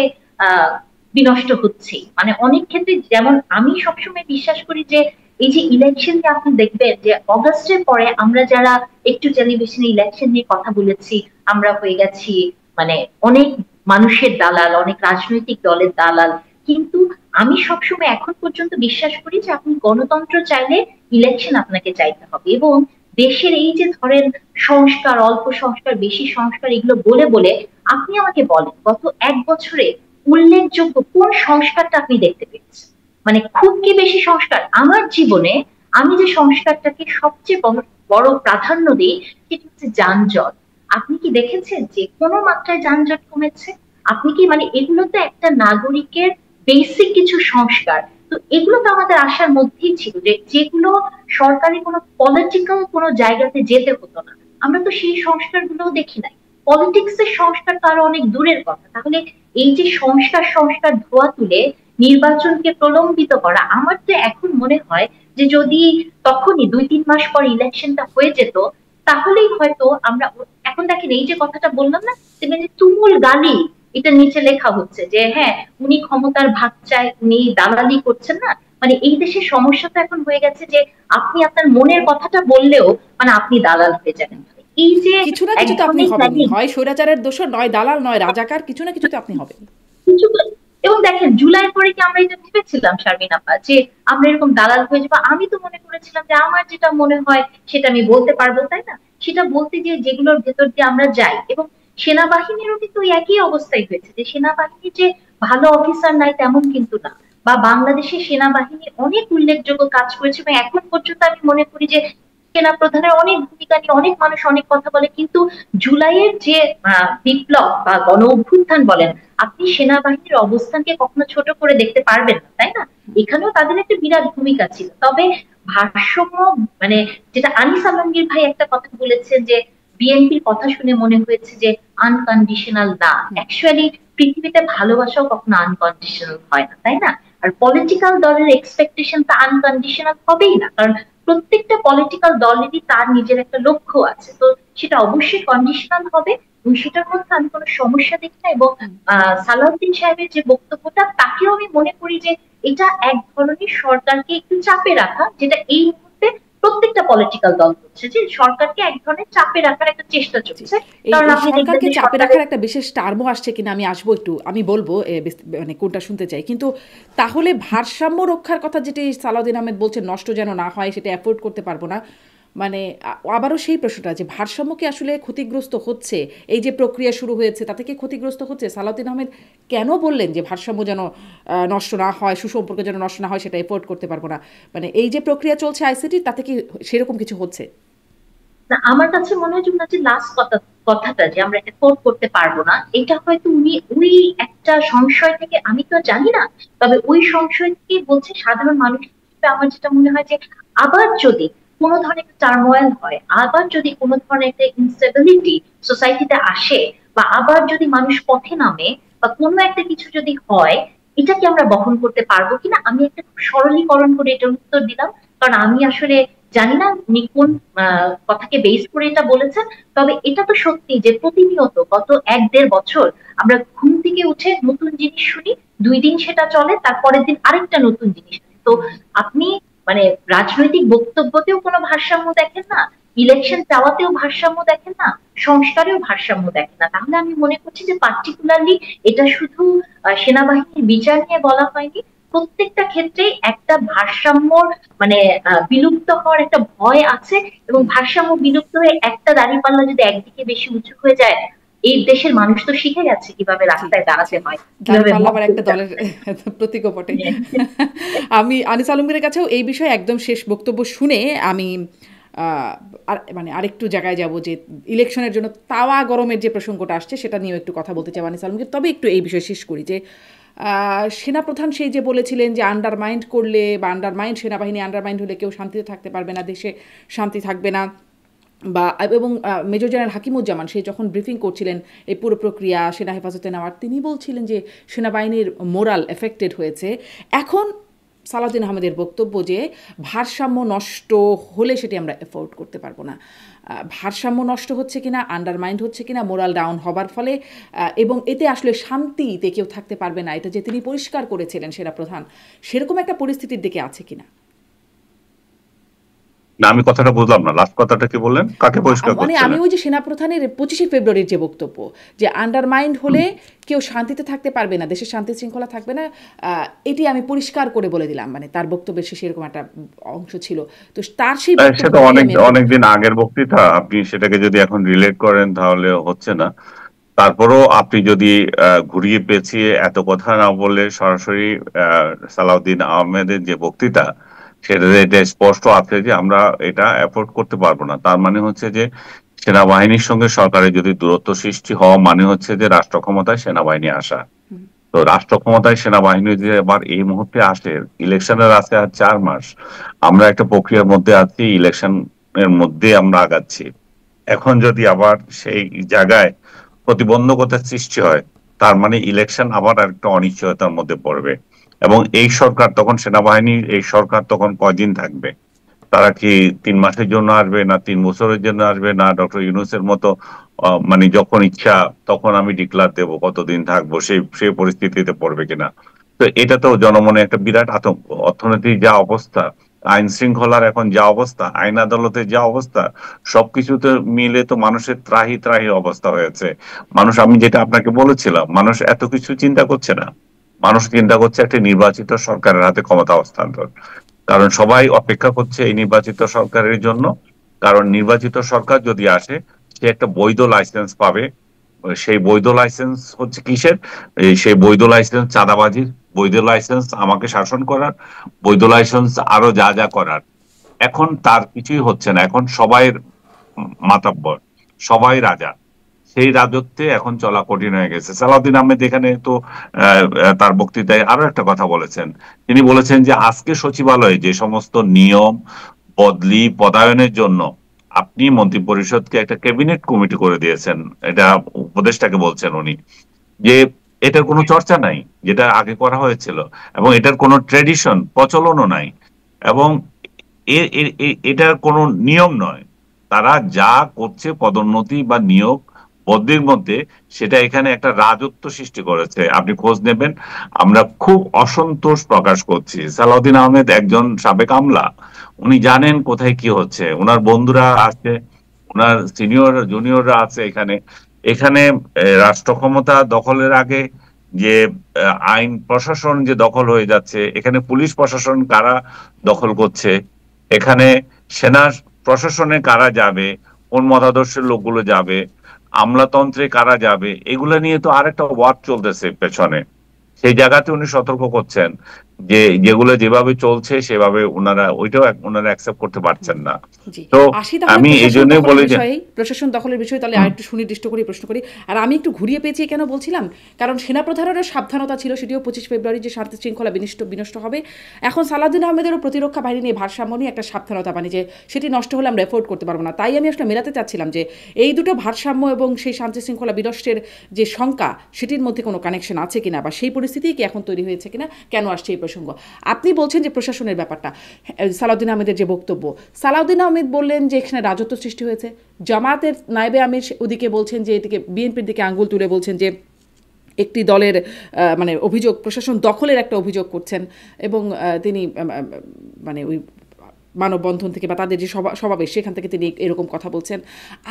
আহ বিনষ্ট হচ্ছে। মানে অনেক ক্ষেত্রে, যেমন আমি সবসময় বিশ্বাস করি যে এই যে ইলেকশন, যে আপনি দেখবেন যে অগাস্টের পরে আমরা যারা একটু টেলিভিশনে ইলেকশন নিয়ে কথা বলেছি, আমরা হয়ে গেছি মানে অনেক মানুষের দালাল, অনেক রাজনৈতিক দলের দালাল। কিন্তু আমি সবসময় এখন পর্যন্ত বিশ্বাস করি যে আপনি গণতন্ত্র চাইলে ইলেকশন আপনাকে চাইতে হবে। এবং দেশের এই যে ধরেন সংস্কার, অল্প সংস্কার, বেশি সংস্কার, এগুলো বলে বলে আপনি আমাকে বলেন গত 1 বছরে উল্লেখযোগ্য কোন সংস্কারটা আপনি দেখতে পেয়েছেন? মানে খুব কি বেশি সংস্কার? আমার জীবনে আমি যে সংস্কারটাকে সবচেয়ে বড় বড় প্রাধান্য দিই, সেটা হচ্ছে যানজট। আপনি কি দেখেছেন যে কোনো মাত্রায় যানজট কমেছে? আপনি কি, মানে এগুলো তো একটা নাগরিকের বেসিক কিছু সংস্কার। তো এগুলো তো আমাদের আশার মধ্যেই ছিল যে যেগুলো সরকারি কোনো পলিটিক্যাল কোনো জায়গাতে যেতে হতো না, আমরা তো সেই সংস্কারগুলোও দেখি নাই। পলিটিক্স এর সংস্কার তো আরো অনেক দূরের কথা। তাহলে এই যে সংস্কার সংস্কার ধোয়া তুলে নির্বাচনকে প্রলম্বিত করা, আমার তো এখন মনে হয় যে যদি তখনই 2-3 মাস পর ইলেকশনটা হয়ে যেত, তাহলেই হয়তো আমরা, এখন দেখেন এই যে কথাটা বললাম না, দেখবেন যে তুমুল গালি এটা নিচে লেখা হচ্ছে যে হ্যাঁ উনি ক্ষমতার ভাগ চায়, উনি দালালি করছেন না। মানে এই দেশের সমস্যা তো এখন হয়ে গেছে যে আপনি আপনার মনের কথাটা বললেও মানে আপনি দালাল হয়ে যাবেন। এই যে কিছু না এক কিছু তো আপনি ধরনের হবেনই, হয় স্বৈরাচারের দোষর, নয় দালাল, নয় রাজাকার, কিছু না কিছুতে আপনি হবেন। কিছু, এবং দেখেন জুলাই পরে কি আমরা এটা ভেবেছিলাম শারমিন আপা যে আমরা এরকম দালাল হয়ে যাবো? আমি তো মনে করেছিলাম যে আমার যেটা মনে হয় সেটা আমি বলতে পারবো, তাই না? সেটা বলতে গিয়ে যেগুলোর ভেতর দিয়ে আমরা যাই। এবং সেনাবাহিনীরও কিন্তু ওই একই অবস্থাই হয়েছে, যে সেনাবাহিনী যে ভালো অফিসার নাই তেমন কিন্তু না। বা বাংলাদেশের সেনাবাহিনী অনেক উল্লেখযোগ্য কাজ করেছে, এবং এখন পর্যন্ত আমি মনে করি যে সেনা প্রধানের অনেক ভূমিকা নিয়ে অনেক মানুষ অনেক কথা বলে, কিন্তু জুলাইয়ের যে বিপ্লব বা গণ অভ্যুত্থান বলেন, আপনি সেনাবাহিনীর অবস্থানকে কখনো ছোট করে দেখতে পারবেন না, তাই না? এখানেও তাদের একটা বিরাট ভূমিকা ছিল। তবে ভারসাম্য, মানে যেটা আনিস আলমগীর ভাই একটা কথা বলেছেন যে বিএনপির কথা শুনে মনে হয়েছে যে আনকন্ডিশনাল না। অ্যাকচুয়ালি পৃথিবীতে ভালোবাসাও কখনো আনকন্ডিশনাল হয় না, তাই না? আর পলিটিক্যাল দলের এক্সপেকটেশন তা আনকন্ডিশনাল হবেই না, কারণ প্রত্যেকটা পলিটিক্যাল দলেরই তার নিজের একটা লক্ষ্য আছে। তো সেটা অবশ্যই কন্ডিশনাল হবে, এবং সেটার মধ্যে আমি কোনো সমস্যা দেখি না। এবং সালাউদ্দিন সাহেবের যে বক্তব্যটা, তাকেও আমি মনে করি যে এটা এক ধরনের সরকারকে একটু চাপে রাখা, যেটা এই মুহূর্তে প্রত্যেকটা পলিটিক্যাল দল করছে, যে সরকারকে এক ধরনের চাপে রাখার একটা চেষ্টা জি। চলছে। এই কারণ এই আপনি দেখবেন সরকারকে যে চাপে সরকারের, রাখার একটা বিশেষ টার্মও আসছে কিনা আমি আসবো একটু, আমি বলবো মানে কোনটা শুনতে চাই। কিন্তু তাহলে ভারসাম্য রক্ষার কথা যেটি সালাউদ্দিন আহমেদ বলছেন, নষ্ট যেন না হয়, সেটা অ্যাফোর্ড করতে পারবো না, মানে আবারও সেই প্রশ্নটা যে ভারসাম্য কি আসলে ক্ষতিগ্রস্ত হচ্ছে? এই যে প্রক্রিয়া শুরু হয়েছে তাতে কি ক্ষতিগ্রস্ত হচ্ছে? সালাউদ্দিন আহমেদ কেন বললেন যে ভারসাম্য যেন নষ্ট না হয়, সুসম্পর্ক যেন নষ্ট না হয়, সেটা এফোর্ড করতে পারবো না? মানে এই যে প্রক্রিয়া চলছে আইসিটি, তাতে কি সেরকম কিছু হচ্ছে? না, আমার কাছে মনে হয় যে লাস্ট কথাটা যে আমরা এফোর্ড করতে পারবো না, এটা হয়তো উনি ওই একটা সংশয় থেকে, আমি তো জানি না, তবে ওই সংশয় থেকে বলছে সাধারণ মানুষ ক্ষেত্রে আমার যেটা মনে হয় যে আবার যদি কোনো ধরনের একটা টার্মোয়েল হয়, আবার যদি কোনো ধরনের একটা ইনস্টেবিলিটি সোসাইটিতে আসে, বা আবার যদি মানুষ পথে নামে, বা কোনো একটা কিছু যদি হয়, এটা কি আমরা বহন করতে পারবো কিনা। আমি একটা খুব সরলীকরণ করে এটার উত্তর দিলাম, কারণ আমি আসলে জানি না উনি কোন কথাকে বেস করে এটা বলেছেন। তবে এটা তো সত্যি যে প্রতিনিয়ত গত 1-1.5 বছর আমরা ঘুম থেকে উঠে নতুন জিনিস শুনি, 2 দিন সেটা চলে, তারপরের দিন আরেকটা নতুন জিনিস। তো আপনি মানে রাজনৈতিক বক্তব্যতেও কোনো ভারসাম্য দেখেন না, ইলেকশন চাওয়াতেও ভারসাম্য দেখেন না, সংস্কারেও ভারসাম্য দেখেন না। তাহলে আমি মনে করছি যে পার্টিকুলারলি এটা শুধু সেনাবাহিনীর বিচার নিয়ে বলা হয়নি, প্রত্যেকটা ক্ষেত্রে একটা ভারসাম্যর মানে বিলুপ্ত হওয়ার একটা ভয় আছে। এবং ভারসাম্য বিলুপ্ত হয়ে একটা দাঁড়িপাল্লা যদি একদিকে বেশি উঁচু হয়ে যায়, এই দেশের মানুষ তো শিখে গেছে কিভাবে জি, রাস্তায় দাঁড়াতে জি। হয়, কিভাবে দাঁড়িপাল্লা মত আবার একটা করতে দলের হয়। প্রতীকও বটে। আমি আনিস আলমগীরের কাছেও এই বিষয়ে একদম শেষ বক্তব্য শুনে আমি আর মানে আরেকটু জায়গায় যাব যে ইলেকশনের জন্য তাওয়া গরমের যে প্রসঙ্গটা আসছে সেটা নিয়েও একটু কথা বলতে চাই আনিস আলমগীর। তবে একটু এই বিষয়ে শেষ করি যে সেনাপ্রধান সেই যে বলেছিলেন যে আন্ডারমাইন্ড করলে বা আন্ডারমাইন্ড সেনাবাহিনী আন্ডারমাইন্ড হলে কেউ শান্তিতে থাকতে পারবে না, দেশে শান্তি থাকবে না। বা এবং মেজর জেনারেল হাকিমুজ্জামান সেই যখন ব্রিফিং করছিলেন এই পুরো প্রক্রিয়া সেনা হেফাজতে নেওয়ার, তিনি বলছিলেন যে সেনাবাহিনীর মোরাল এফেক্টেড হয়েছে। এখন সালাউদ্দিন আহমেদের বক্তব্য যে ভারসাম্য নষ্ট হলে সেটি আমরা এফোর্ড করতে পারবো না। ভারসাম্য নষ্ট হচ্ছে কিনা, আন্ডারমাইন্ড হচ্ছে কিনা মোরাল ডাউন হবার ফলে, এবং এতে আসলে শান্তিতে কেউ থাকতে পারবে না, এটা যে তিনি পরিষ্কার করেছিলেন সেনাপ্রধান, সেরকম একটা পরিস্থিতির দিকে আছে কিনা। না, আমি কথাটা বুঝলাম না, লাস্ট কথাটা কি বললেন, কাকে পরিষ্কার মানে আমি করছিলেন? ওই যে সেনাপ্রধানের 25শে ফেব্রুয়ারির যে বক্তব্য যে আন্ডারমাইন্ড হলে কেউ শান্তিতে থাকতে পারবে না, দেশের শান্তি শৃঙ্খলা থাকবে না, এটি আমি পরিষ্কার করে বলে দিলাম। মানে তার বক্তব্যের শেষে এরকম একটা অংশ ছিল। তো তার সেই বক্তব্য সেটা নিয়ে আমি একটু অনেকদিন আগের বক্তৃতা, আপনি সেটাকে যদি এখন রিলেট করেন তাহলে হচ্ছে না। তারপরও আপনি যদি ঘুরিয়ে পেঁচিয়ে এত কথা না বলে সরাসরি সালাউদ্দিন আহমেদের যে বক্তৃতা, সেটাতে এটা স্পষ্ট আছে যে আমরা এটা অ্যাফোর্ড করতে পারবো না। তার মানে হচ্ছে যে সেনাবাহিনীর সঙ্গে সরকারের যদি দূরত্ব সৃষ্টি হওয়া মানে হচ্ছে যে রাষ্ট্র ক্ষমতায় সেনাবাহিনী আসা। তো রাষ্ট্র ক্ষমতায় সেনাবাহিনী যে আবার এই মুহূর্তে আসে, ইলেকশনের আছে আর 4 মাস, আমরা একটা প্রক্রিয়ার মধ্যে আছি, ইলেকশনের মধ্যে আমরা আগাচ্ছি। এখন যদি আবার সেই জায়গায় প্রতিবন্ধকতার সৃষ্টি হয়, তার মানে ইলেকশন আবার একটা অনিশ্চয়তার মধ্যে পড়বে। এবং এই সরকার তখন, সেনাবাহিনীর এই সরকার তখন কয়দিন থাকবে? তারা কি 3 মাসের জন্য আসবে, না 3 বছরের জন্য আসবে, না ডক্টর ইউনূসের মতো মানে যখন ইচ্ছা তখন আমি ডিক্লার দেবো কতদিন থাকবো, সেই সেই পরিস্থিতিতে পড়বে কিনা? তো এটা তো জনমনে একটা বিরাট আতঙ্ক। অর্থনীতির যা অবস্থা, আইন শৃঙ্খলার এখন যা অবস্থা, আইন আদালতের যা অবস্থা, সবকিছুতে মিলে তো মানুষের ত্রাহি ত্রাহি অবস্থা হয়েছে। মানুষ, আমি যেটা আপনাকে বলেছিলাম, মানুষ এত কিছু চিন্তা করছে না। মানুষ চিন্তা করছে একটা নির্বাচিত সরকারের হাতে ক্ষমতা হস্তান্তর। কারণ সবাই অপেক্ষা করছে এই নির্বাচিত সরকারের জন্য। কারণ নির্বাচিত সরকার যদি আসে, সে একটা বৈধ লাইসেন্স পাবে। সেই বৈধ লাইসেন্স হচ্ছে কিসের? সেই বৈধ লাইসেন্স চাঁদাবাজির, বৈধ লাইসেন্স আমাকে শাসন করার, বৈধ লাইসেন্স আরো যা যা করার। এখন তার কিছুই হচ্ছে না, এখন সবাই মাতাব্বর, সবাই রাজা। সেই রাজত্বে এখন চলা কঠিন হয়ে গেছে। সালাউদ্দিন আহমেদ এখানে তো তার বক্তৃতায় আরো একটা কথা বলেছেন। তিনি বলেছেন যে আজকে সচিবালয়ে যে সমস্ত নিয়ম, বদলি, পদায়নের জন্য আপনি মন্ত্রিপরিষদকে একটা ক্যাবিনেট কমিটি করে দিয়েছেন, এটা উপদেষ্টাকে বলছেন উনি, যে এটার কোনো চর্চা নাই যেটা আগে করা হয়েছিল, এবং এটার কোনো ট্রেডিশন, প্রচলনও নাই, এবং এটার কোনো নিয়ম নয়। তারা যা করছে পদোন্নতি বা নিয়োগ বদলির মধ্যে, সেটা এখানে একটা রাজত্ব সৃষ্টি করেছে। আপনি খোঁজ নেবেন, আমরা খুব অসন্তোষ প্রকাশ করছি। সালাউদ্দিন আহমেদ একজন সাবেক আমলা, উনি জানেন কোথায় কি হচ্ছে, ওনার বন্ধুরা আছে, ওনার সিনিয়র জুনিয়ররা আছে এখানে। এখানে রাষ্ট্র ক্ষমতা দখলের আগে যে আইন প্রশাসন যে দখল হয়ে যাচ্ছে, এখানে পুলিশ প্রশাসন কারা দখল করছে, এখানে সেনা প্রশাসনে কারা যাবে, কোন মতাদর্শের লোকগুলো যাবে, আমলাতন্ত্রে কারা যাবে, এগুলো নিয়ে তো আরেকটা ওয়ার চলতেছে পেছনে। সেই জায়গাতে উনি সতর্ক করছেন যে যেগুলো যেভাবে চলছে সেভাবে ওনারা অ্যাকসেপ্ট করতে পারছেন না। জি। তো আসি তাহলে আমি এই প্রশাসন জন্যই দখলের বলি যে বিষয়ে, প্রশাসন দখলের বিষয়ে তাহলে আরেকটু সুনির্দিষ্ট করে প্রশ্ন করি। আর আমি একটু ঘুরিয়ে পেঁচিয়ে কেন বলছিলাম, কারণ সেনাপ্রধানেরও সাবধানতা ছিল, সেটিও 25 ফেব্রুয়ারি যে শান্তি শৃঙ্খলা বিনষ্ট হবে। এখন সালাউদ্দিন আহমেদেরও প্রতিরক্ষা বাহিনী নিয়ে ভারসাম্য নিয়ে একটা সাবধানতা বাণী যে সেটি নষ্ট হলে আমরা এফোর্ড করতে পারবো না। তাই আমি আসলে মেলাতে চাচ্ছিলাম যে এই দুটো ভারসাম্য এবং সেই শান্তি শৃঙ্খলা বিনষ্টের যে শঙ্কা, সেটির মধ্যে কোনো কানেকশন আছে কিনা, বা সেই পরিস্থিতিই কি এখন তৈরি হয়েছে কিনা, কেন আসছে এই প্রসঙ্গ। আপনি বলছেন যে প্রশাসনের ব্যাপারটা, সালাউদ্দিন আহমেদের যে বক্তব্য, সালাউদ্দিন আহমেদ বললেন যে এখানে রাজত্ব সৃষ্টি হয়েছে, জামাতের নায়েবে আমির ওদিকে বলছেন যে এদিকে বিএনপির দিকে আঙ্গুল তুলে বলছেন যে একটি দলের মানে অভিযোগ, প্রশাসন দখলের একটা অভিযোগ করছেন, এবং তিনি মানে ওই মানববন্ধন থেকে বা তাদের যে সমাবেশ সেখান থেকে তিনি এরকম কথা বলছেন।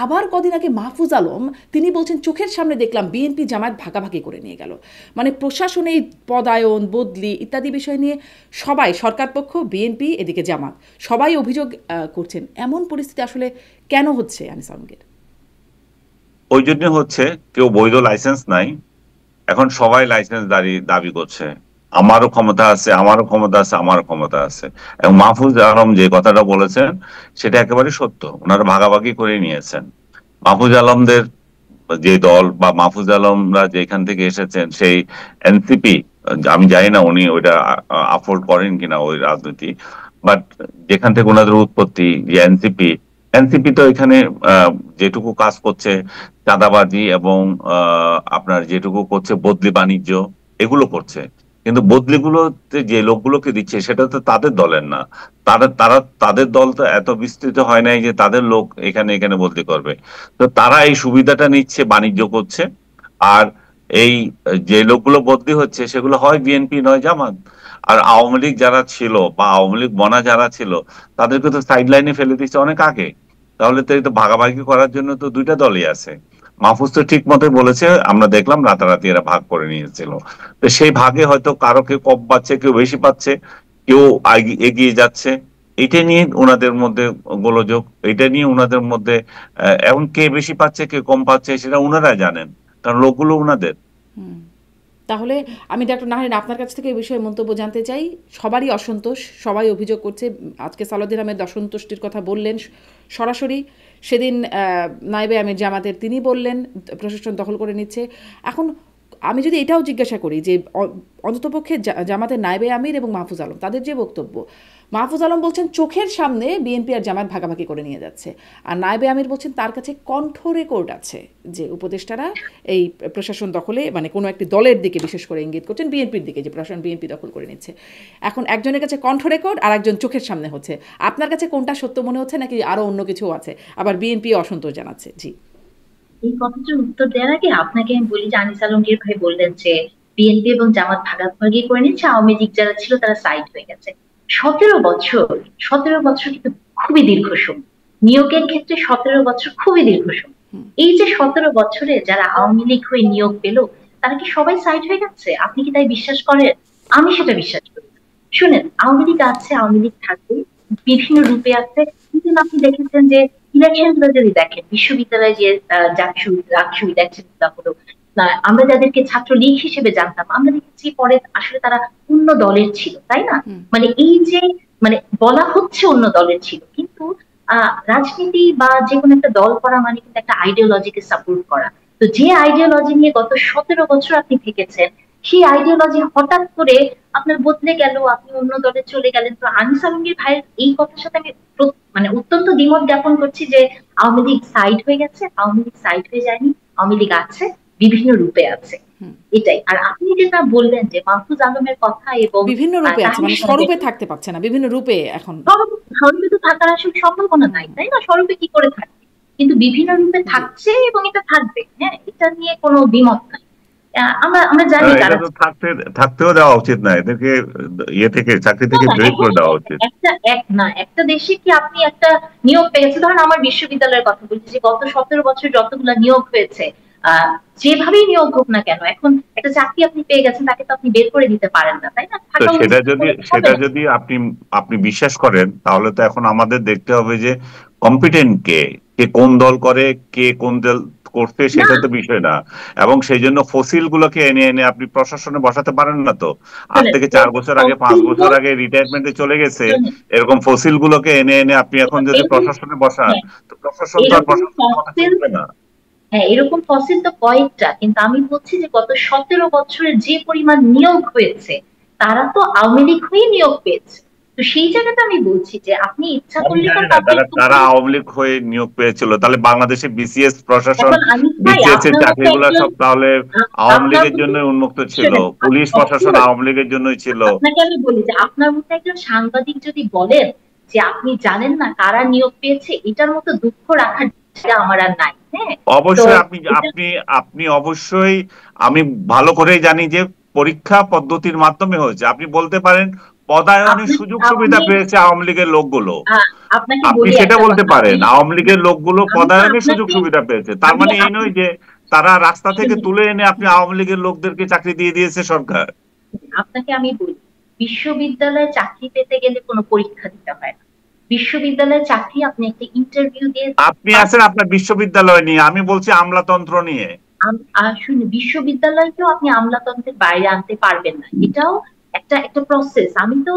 আবার কদিন আগে মাহফুজ আলম তিনি বলছেন চোখের সামনে দেখলাম বিএনপি জামায়াত ভাগাভাগি করে নিয়ে গেল। মানে প্রশাসনে পদায়ন, বদলি ইত্যাদি বিষয় নিয়ে সবাই, সরকার পক্ষ, বিএনপি, এদিকে জামাত, সবাই অভিযোগ করছেন। এমন পরিস্থিতি আসলে কেন হচ্ছে আনিস আলমগীর? ওই জন্য হচ্ছে, কেউ বৈধ লাইসেন্স নাই, এখন সবাই লাইসেন্স দাবি করছে, আমারও ক্ষমতা আছে, আমারও ক্ষমতা আছে, আমারও ক্ষমতা আছে। এবং মাহফুজ আলম যে কথাটা বলেছেন সেটা একেবারে সত্য, ওনারা ভাগাভাগি করে নিয়েছেন। মাহফুজ আলমদের যে দল বা মাহফুজ আলমরা যেখান থেকে এসেছেন সেই এনসিপি, আমি জানি না উনি ওইটা আফোর্ড করেন কিনা ওই রাজনীতি, বাট যেখান থেকে ওনাদের উৎপত্তি, যে এনসিপি তো এখানে যেটুকু কাজ করছে চাঁদাবাজি এবং আপনার যেটুকু করছে বদলি বাণিজ্য, এগুলো করছে। কিন্তু বদলিগুলোতে যে লোকগুলোকে দিচ্ছে সেটা তো তাদের দলের না। তাদের দল তো এত বিস্তৃত হয় নাই যে তাদের লোক এখানে এখানে বদলি করবে। তো তারা এই সুবিধাটা নিচ্ছে, বাণিজ্য করছে। আর এই যে লোকগুলো বদলি হচ্ছে সেগুলো হয় বিএনপি নয় জামাত। আর আওয়ামী লীগ যারা ছিল বা আওয়ামী লীগ বনা যারা ছিল তাদেরকে তো সাইড লাইনে ফেলে দিচ্ছে অনেক আগে। তাহলে তো এই তো ভাগাভাগি করার জন্য তো দুইটা দলই আছে। মাহফুজ তো ঠিক মতোই বলেছে, আমরা দেখলাম রাতারাতি এরা ভাগ করে নিয়েছিল। তো সেই ভাগে হয়তো কারো কেউ কম পাচ্ছে, কেউ বেশি পাচ্ছে, কেউ এগিয়ে যাচ্ছে। এটা নিয়ে ওনাদের মধ্যে গোলযোগ, এটা নিয়ে ওনাদের মধ্যে এখন কে বেশি পাচ্ছে কে কম পাচ্ছে সেটা ওনারা জানেন, কারণ লোকগুলো ওনাদের। তাহলে আমি ডক্টর নাহারিন আপনার কাছ থেকে এই বিষয়ে মন্তব্য জানতে চাই। সবারই অসন্তোষ, সবাই অভিযোগ করছে। আজকে সালাউদ্দিন আহমেদ অসন্তুষ্টির কথা বললেন সরাসরি, সেদিন নায়েবে আমির জামাতের তিনি বললেন প্রশাসন দখল করে নিচ্ছে। এখন আমি যদি এটাও জিজ্ঞাসা করি যে অন্ততপক্ষে জামাতের নায়েবে আমির এবং মাহফুজ আলম তাদের যে বক্তব্য, মাহফুজ আলম বলছেন চোখের সামনে বিএনপি আর জামাত ভাগাভাগি করে নিয়ে যাচ্ছে, আর নায়েবে আমির বলছেন তার কাছে কণ্ঠ রেকর্ড আছে যে উপদেষ্টারা এই প্রশাসন দখলে মানে কোনো একটি দলের দিকে বিশেষ করে ইঙ্গিত করছেন, বিএনপির দিকে, যে প্রশাসন বিএনপি দখল করে নিচ্ছে। এখন একজনের কাছে কণ্ঠ রেকর্ড আর একজন চোখের সামনে হচ্ছে, আপনার কাছে কোনটা সত্য মনে হচ্ছে, নাকি আরো অন্য কিছু আছে? আবার বিএনপি অসন্তোষ জানাচ্ছে। জি, এই কথাটার উত্তর দেওয়ার আগে আপনাকে আমি বলি যে আনিস আলমগীর ভাই বললেন যে বিএনপি এবং জামাত ভাগাভাগি করে নিচ্ছে, আওয়ামী লীগ যারা ছিল তারা সাইড হয়ে গেছে। 17 বছর, 17 বছর কিন্তু খুবই দীর্ঘ সময়। নিয়োগের ক্ষেত্রে 17 বছর খুবই দীর্ঘ সময়। এই যে 17 বছরে যারা আওয়ামী লীগ হয়ে নিয়োগ পেল তারা কি সবাই সাইড হয়ে গেছে? আপনি কি তাই বিশ্বাস করেন? আমি সেটা বিশ্বাস করি না। শুনেন, আওয়ামী লীগ আছে, আওয়ামী লীগ থাকবে, বিভিন্ন রূপে আছে। কিন্তু আপনি দেখেছেন যে ইলেকশন গুলো যদি দেখেন, বিশ্ববিদ্যালয়ে যে রাকসু ইলেকশনটা হলো, আমরা যাদেরকে ছাত্রলীগ হিসেবে জানতাম আমরা দেখেছি পরে আসলে তারা অন্য দলের ছিল, তাই না? মানে এই যে মানে বলা হচ্ছে অন্য দলের ছিল, কিন্তু রাজনীতি বা যে কোনো একটা দল করা মানে কিন্তু একটা আইডিওলজিকে সাপোর্ট করা। তো যে আইডিওলজি নিয়ে গত 17 বছর আপনি থেকেছেন, সেই আইডিওলজি হঠাৎ করে আপনার বদলে গেল, আপনি অন্য দলে চলে গেলেন। তো আনিস আলমগীর ভাইয়ের এই কথার সাথে আমি মানে অত্যন্ত দ্বিমত জ্ঞাপন করছি যে আওয়ামী লীগ সাইড হয়ে গেছে। আওয়ামী লীগ সাইড হয়ে যায়নি, আওয়ামী লীগ আছে, বিভিন্ন রূপে আছে, এটাই। আর আপনি যেটা বললেন যে মাহফুজ আলমের কথা এবং বিভিন্ন রূপে আছে, মানে স্বরূপে থাকতে পারছে না, বিভিন্ন রূপে এখন স্বরূপে তো থাকার আসলে সম্ভাবনা নাই, তাই না? স্বরূপে কি করে থাকবে, কিন্তু বিভিন্ন রূপে থাকছে এবং এটা থাকবে। হ্যাঁ, এটা নিয়ে কোনো দ্বিমত নাই। আমরা আমরা জানি এটা তো থাকতেও দেওয়া উচিত না, এদেরকে ইয়ে থেকে চাকরি থেকে বের করে দেওয়া উচিত। একটা দেশে কি আপনি একটা নিয়োগ পেয়েছে, ধরেন আমার বিশ্ববিদ্যালয়ের কথা বলছি, যে গত 17 বছর যতগুলো নিয়োগ হয়েছে, যেভাবেই নিয়োগ হোক না কেন, এখন একটা চাকরি আপনি পেয়ে গেছেন, তাকে তো আপনি বের করে দিতে পারেন না, তাই না? তো সেটা যদি আপনি বিশ্বাস করেন, তাহলে তো এখন আমাদের দেখতে হবে যে কম্পিটেন্ট কে, কে কোন দল করে, কে কোন দল করতে সেটা তো বিষয় না, এবং সেই জন্য ফসিল গুলোকে এনে এনে আপনি প্রশাসনে বসাতে পারেন না তো। আজ থেকে 4 বছর আগে 5 বছর আগে রিটায়ারমেন্টে চলে গেছে এরকম ফসিল গুলোকে এনে এনে আপনি এখন যদি প্রশাসনে বসান, তো প্রশাসন তো আর প্রশাসনের কথা চলবে না। হ্যাঁ, এরকম ফসিল তো কয়েকটা, কিন্তু আমি বলছি যে গত 17 বছরে যে পরিমাণ নিয়োগ হয়েছে, তারা তো আওয়ামী লীগ হয়ে নিয়োগ পেয়েছে। তো সেই জায়গাটা আমি বলছি যে আপনি ইচ্ছা আমি করলে তো জানি না তারা আওয়ামী লীগ হয়ে নিয়োগ পেয়েছিল, তাহলে বাংলাদেশে বিসিএস প্রশাসন, এখন আমি চাই বিসিএস এর আপনার মতো চাকরিগুলো একজন সব তাহলে আওয়ামী আপনার লীগের জন্য উন্মুক্ত ছিল, শোনেন, পুলিশ প্রশাসন অবশ্যই আওয়ামী লীগের জন্যই ছিল। আপনাকে আমি বলি যে আপনার মতো একজন সাংবাদিক যদি বলেন যে আপনি জানেন না কারা নিয়োগ পেয়েছে, এটার মতো দুঃখ রাখার জায়গা আমার আর নাই। হ্যাঁ, তো অবশ্যই আপনি আপনি আপনি অবশ্যই, আমি ভালো করেই জানি যে পরীক্ষা পদ্ধতির মাধ্যমে হয়েছে। আপনি বলতে পারেন পদায়নের সুযোগ সুবিধা পেয়েছে আওয়ামী লীগের লোকগুলো, আপনাকে আপনি বলি সেটা একটা বলতে কথা, পারেন আওয়ামী লীগের লোকগুলো আমি তো পদায়নের সুযোগ আপনাকে সুবিধা পেয়েছে, তার আমি মানে এই নয় যে তারা রাস্তা থেকে তুলে এনে আপনি আওয়ামী লীগের লোকদেরকে চাকরি দিয়ে দিয়েছে সরকার। আপনাকে আমি বলি, বিশ্ববিদ্যালয়ে চাকরি পেতে গেলে কোনো পরীক্ষা দিতে হয় না। বিশ্ববিদ্যালয়ে চাকরি আপনি একটা ইন্টারভিউ দিয়ে আপনি আছেন আপনার বিশ্ববিদ্যালয় নিয়ে, আমি বলছি আমলাতন্ত্র নিয়ে। শুনে বিশ্ববিদ্যালয়কেও আপনি আমলাতন্ত্রের বাইরে আনতে পারবেন না, এটাও একটা একটা প্রসেস। আমি তো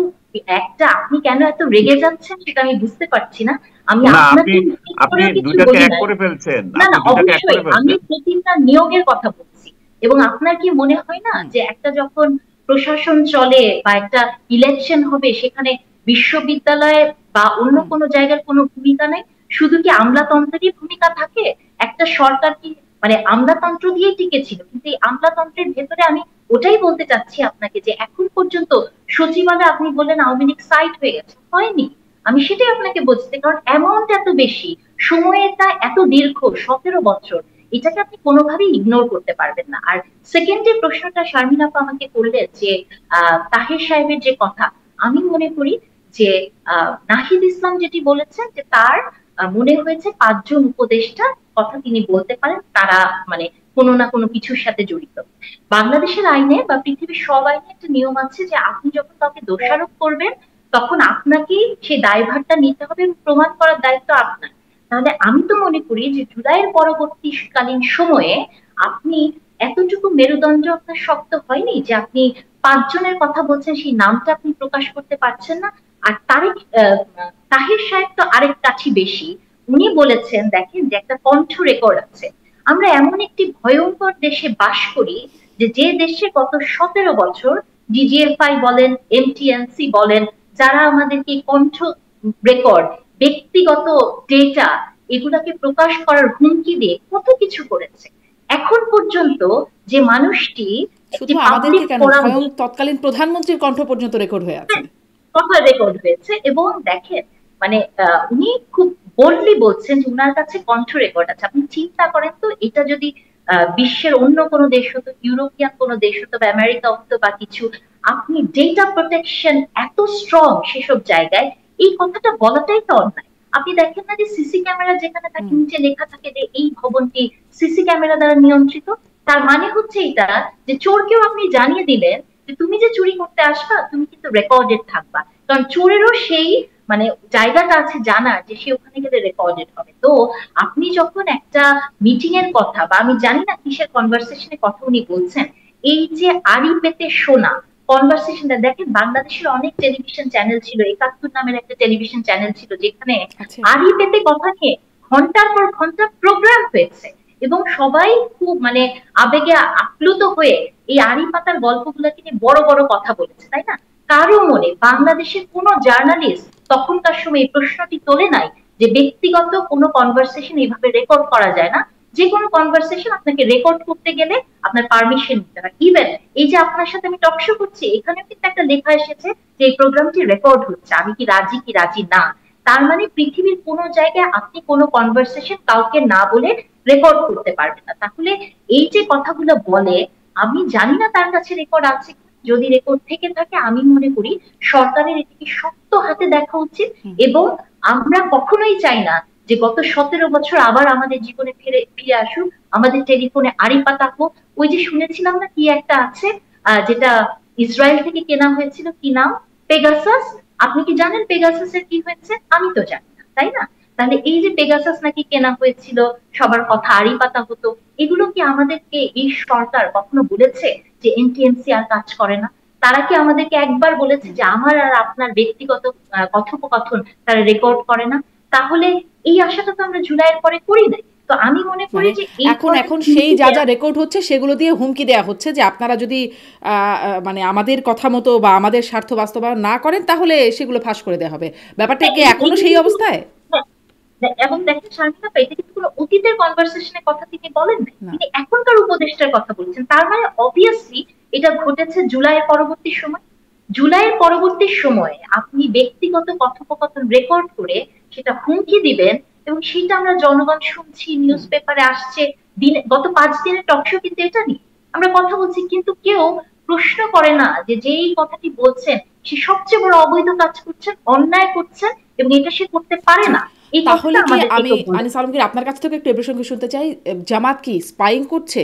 একটা, আপনি কেন এত রেগে যাচ্ছেন সেটা আমি বুঝতে পারছি না। আমি না, আপনাকে আপনি কিছু দুইটাকে বলি এক নাই। করে ফেলছেন, না আপনি না, দুইটাকে এক করে অবশ্যই আমি ফেলছেন। প্রতিটা নিয়োগের কথা বলছি। এবং আপনার কি মনে হয় না যে একটা যখন প্রশাসন চলে বা একটা ইলেকশন হবে, সেখানে বিশ্ববিদ্যালয়ে বা অন্য কোনো জায়গার কোনো ভূমিকা নেই, শুধু কি আমলাতন্ত্রেরই ভূমিকা থাকে? একটা সরকার কি মানে আমলাতন্ত্র দিয়ে টিকে ছিল, কিন্তু এই আমলাতন্ত্রের ভেতরে আমি ওটাই বলতে চাচ্ছি আপনাকে যে এখন পর্যন্ত সচিবালয়, আপনি বললেন আওয়ামী লীগ সাইড হয়ে গেছে, হয়নি। আমি সেটাই আপনাকে বলছি, কারণ অ্যামাউন্ট এত বেশি, সময়টা এত দীর্ঘ, 17 বছর, এটাকে আপনি কোনোভাবেই ইগনোর করতে পারবেন না। আর সেকেন্ড যে প্রশ্নটা শারমিন আপা আমাকে করলেন যে তাহের সাহেবের যে কথা, আমি মনে করি যে নাহিদ ইসলাম যেটি বলেছেন যে তার মনে হয়েছে 5 জন উপদেষ্টা কথা তিনি বলতে পারেন, তারা মানে কোনো না কোনো কিছুর সাথে জড়িত। বাংলাদেশের আইনে বা পৃথিবীর সব আইনে একটা নিয়ম আছে যে আপনি যখন কাউকে দোষারোপ করবেন, তখন আপনাকেই সেই দায়ভারটা নিতে হবে এবং প্রমাণ করার দায়িত্ব আপনার। তাহলে আমি তো মনে করি যে জুলাইয়ের পরবর্তীকালীন সময়ে আপনি এতটুকু মেরুদণ্ড আপনার শক্ত হয়নি যে আপনি 5 জনের কথা বলছেন, সেই নামটা আপনি প্রকাশ করতে পারছেন না। আর তাহের সাহেব তো আরেক কাঠি বেশি, উনি বলেছেন দেখেন যে একটা কণ্ঠ রেকর্ড আছে। আমরা এমন একটি ভয়ঙ্কর দেশে বাস করি যে যে দেশে গত 17 বছর ডিজিএফআই বলেন, এমটিএনসি বলেন, যারা আমাদেরকে কণ্ঠ রেকর্ড, ব্যক্তিগত ডেটা, এগুলাকে প্রকাশ করার হুমকি দিয়ে কত কিছু করেছে। এখন পর্যন্ত যে মানুষটি শুধু একটি আমাদেরকে পাবলিক কেন, ফোরাম, স্বয়ং তৎকালীন প্রধানমন্ত্রীর কণ্ঠ পর্যন্ত রেকর্ড হয়ে আছে। কথা রেকর্ড হয়েছে, এবং দেখেন মানে উনি খুব বোল্ডলি বলছেন যে উনার কাছে কণ্ঠ রেকর্ড আছে। আপনি চিন্তা করেন তো, এটা যদি বিশ্বের অন্য কোনো দেশ হতো, ইউরোপিয়ান কোনো দেশ হতো বা আমেরিকা হতো বা কিছু, আপনি ডেটা প্রোটেকশন এত স্ট্রং সেসব জায়গায়, এই কথাটা বলাটাই তো অন্যায়। আপনি দেখেন না যে সিসি ক্যামেরা যেখানে থাকে নিচে লেখা থাকে যে এই ভবনটি সিসি ক্যামেরা দ্বারা নিয়ন্ত্রিত। তার মানে হচ্ছে এটা যে চোরকেও আপনি জানিয়ে দিলেন যে তুমি যে চুরি করতে আসবা, তুমি কিন্তু রেকর্ডেড থাকবা, কারণ চোরেরও সেই মানে জায়গাটা আছে জানার যে সে ওখানে গেলে রেকর্ডেড হবে। তো আপনি যখন একটা মিটিং এর কথা বা আমি জানি না কিসের কনভারসেশনের কথা উনি বলছেন, এই যে আড়ি পেতে শোনা কনভারসেশনটা, দেখেন বাংলাদেশের অনেক টেলিভিশন চ্যানেল ছিল, 71 নামের একটা টেলিভিশন চ্যানেল ছিল যেখানে আড়ি পেতে কথা নিয়ে ঘন্টার পর ঘন্টা প্রোগ্রাম হয়েছে, এবং সবাই খুব মানে আবেগে আপ্লুত হয়ে এই আড়ি পাতার গল্পগুলোকে নিয়ে বড় বড় কথা বলেছে, তাই না? কারো মনে, বাংলাদেশের কোন জার্নালিস্ট তখনকার সময় এই প্রশ্নটি তোলে নাই যে ব্যক্তিগত কোনো কনভারসেশন এইভাবে রেকর্ড করা যায় না। যে কোনো কনভারসেশন আপনাকে রেকর্ড করতে গেলে আপনার পারমিশন নিতে হয়। ইভেন এই যে আপনার সাথে আমি টকশো করছি, এখানেও কিন্তু একটা লেখা এসেছে যে এই প্রোগ্রামটি রেকর্ড হচ্ছে, আমি কি রাজি না। তার মানে পৃথিবীর কোনো জায়গায় আপনি কোনো কনভারসেশন কাউকে না বলে রেকর্ড করতে পারবেন না। তাহলে এই যে কথাগুলো বলে, আমি জানি না তার কাছে রেকর্ড আছে, যদি রেকর্ড থেকে থাকে আমি মনে করি সরকারের এটিকে শক্ত হাতে দেখা উচিত। এবং আমরা কখনোই চাই না যে গত 17 বছর আবার আমাদের জীবনে ফিরে আসুক, আমাদের টেলিফোনে আড়ি পাতা হোক। ওই যে শুনেছিলাম না কি একটা আছে যেটা ইসরায়েল থেকে কেনা হয়েছিল, কি নাম, পেগাসাস। আপনি কি জানেন পেগাসাসের কি হয়েছে? আমি তো জানি না, তাই না? তাহলে এই যে পেগাসাস নাকি কেনা হয়েছিল, সবার কথা আড়ি পাতা হতো, এগুলো কি আমাদেরকে এই সরকার কখনো বলেছে যে এনটিএমসি আর কাজ করে না? তারা কি আমাদেরকে একবার বলেছে যে আমার আর আপনার ব্যক্তিগত কথোপকথন তারা রেকর্ড করে না? তাহলে এই আশাটা তো আমরা জুলাইয়ের পরে করি নাই। তো আমি মনে করি মানে যে এই এখন সেই যা যা রেকর্ড হচ্ছে সেগুলো দিয়ে হুমকি দেয়া হচ্ছে যে আপনারা যদি মানে আমাদের কথা মতো বা আমাদের স্বার্থ বাস্তবায়ন না করেন তাহলে সেগুলো ফাঁস করে দেওয়া হবে। ব্যাপারটা কি এখনো সেই অবস্থায়? এবং দেখেন শারমিন আপা, এটা কিন্তু কোনো অতীতের কনভারসেশনের কথা তিনি বলেন নাই, না। তিনি এখনকার উপদেষ্টার কথা বলছেন। তার মানে অবভিয়াসলি এটা ঘটেছে জুলাইয়ের পরবর্তী সময়। জুলাইয়ের পরবর্তী সময়ে আপনি ব্যক্তিগত কথোপকথন রেকর্ড করে সেটা হুমকি দিবেন, এবং সেটা আমরা জনগণ শুনছি, নিউজ পেপারে আসছে। গত 5 দিনের টকশো কিন্তু এটা নিয়ে আমরা কথা বলছি, কিন্তু কেউ প্রশ্ন করে না যে যেই কথাটি বলছেন সে সবচেয়ে বড় অবৈধ কাজ করছেন, অন্যায় করছেন, এবং এটা সে করতে পারে জি। না। এই তাহলে কথাটা কি আমাদেরকে আমি কেউ বলে। আনিস আলমগীর আপনার কাছ থেকে একটু এ প্রসঙ্গে শুনতে চাই, জামাত কি স্পাইং করছে?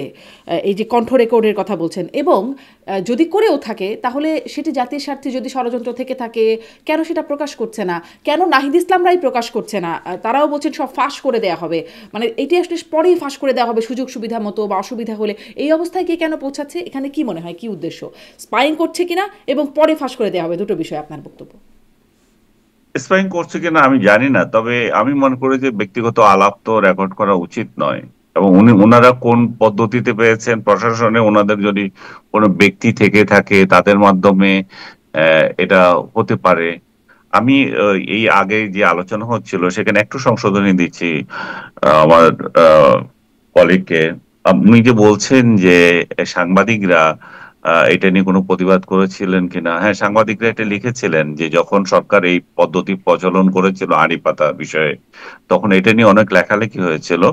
এই যে কণ্ঠ রেকর্ডের কথা বলছেন, এবং যদি করেও থাকে তাহলে সেটি জাতির স্বার্থে যদি ষড়যন্ত্র থেকে থাকে কেন সেটা প্রকাশ করছে না? কেন নাহিদ ইসলামরাই প্রকাশ করছে না? তারাও বলছেন সব ফাঁস করে দেয়া হবে, মানে এটি আসলে পরেই ফাঁস করে দেওয়া হবে সুযোগ সুবিধা মতো বা অসুবিধা হলে। এই অবস্থায় গিয়ে কেন পৌঁছাচ্ছে? এখানে কি মনে হয়, কি উদ্দেশ্য? স্পাইং করছে কিনা এবং পরে ফাঁস করে দেওয়া হবে, দুটো বিষয় আপনার বক্তব্য। স্পাইং করছে কিনা আমি জানি না, তবে আমি মনে করি যে ব্যক্তিগত আলাপ তো রেকর্ড করা উচিত নয়। এবং ওনারা কোন পদ্ধতিতে পেয়েছেন, প্রশাসনে ওনাদের যদি কোনো ব্যক্তি থেকে থাকে তাদের মাধ্যমে এটা হতে পারে। আমি এই আগে যে আলোচনা হচ্ছিল সেখানে একটু সংশোধনী দিচ্ছি আমার কলিগকে। আপনি যে বলছেন যে সাংবাদিকরা এটা নিয়ে কোনো প্রতিবাদ করেছিলেন কিনা, হ্যাঁ, সাংবাদিকরা এটা লিখেছিলেন যে যখন সরকার এই পদ্ধতি প্রচলন করেছিল আড়ি পাতা বিষয়ে, তখন এটা নিয়ে অনেক লেখালেখি হয়েছিল।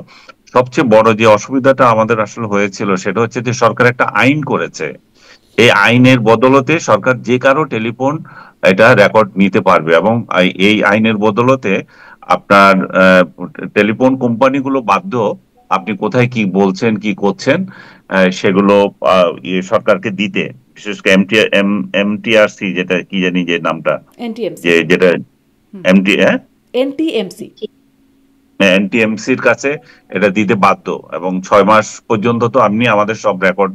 সবচেয়ে বড় যে অসুবিধাটা আমাদের আসলে হয়েছিল সেটা হচ্ছে যে সরকার একটা আইন করেছে, এই আইনের বদলতে সরকার যে কারো টেলিফোন এটা রেকর্ড নিতে পারবে, এবং এই আইনের বদলতে আপনার টেলিফোন কোম্পানিগুলো বাধ্য আপনি কোথায় কি বলছেন কি করছেন সেগুলো সরকারকে দিতে। বিশেষ করে এমটিআরসি, যেটা কি জানি যে নামটা, এনটিএমসি। যে যেটা এমটি এনটিএমসি। এনটিএমসির কাছে এটা দিতে বাধ্য, এবং 6 মাস পর্যন্ত তো আপনি আমাদের সব রেকর্ড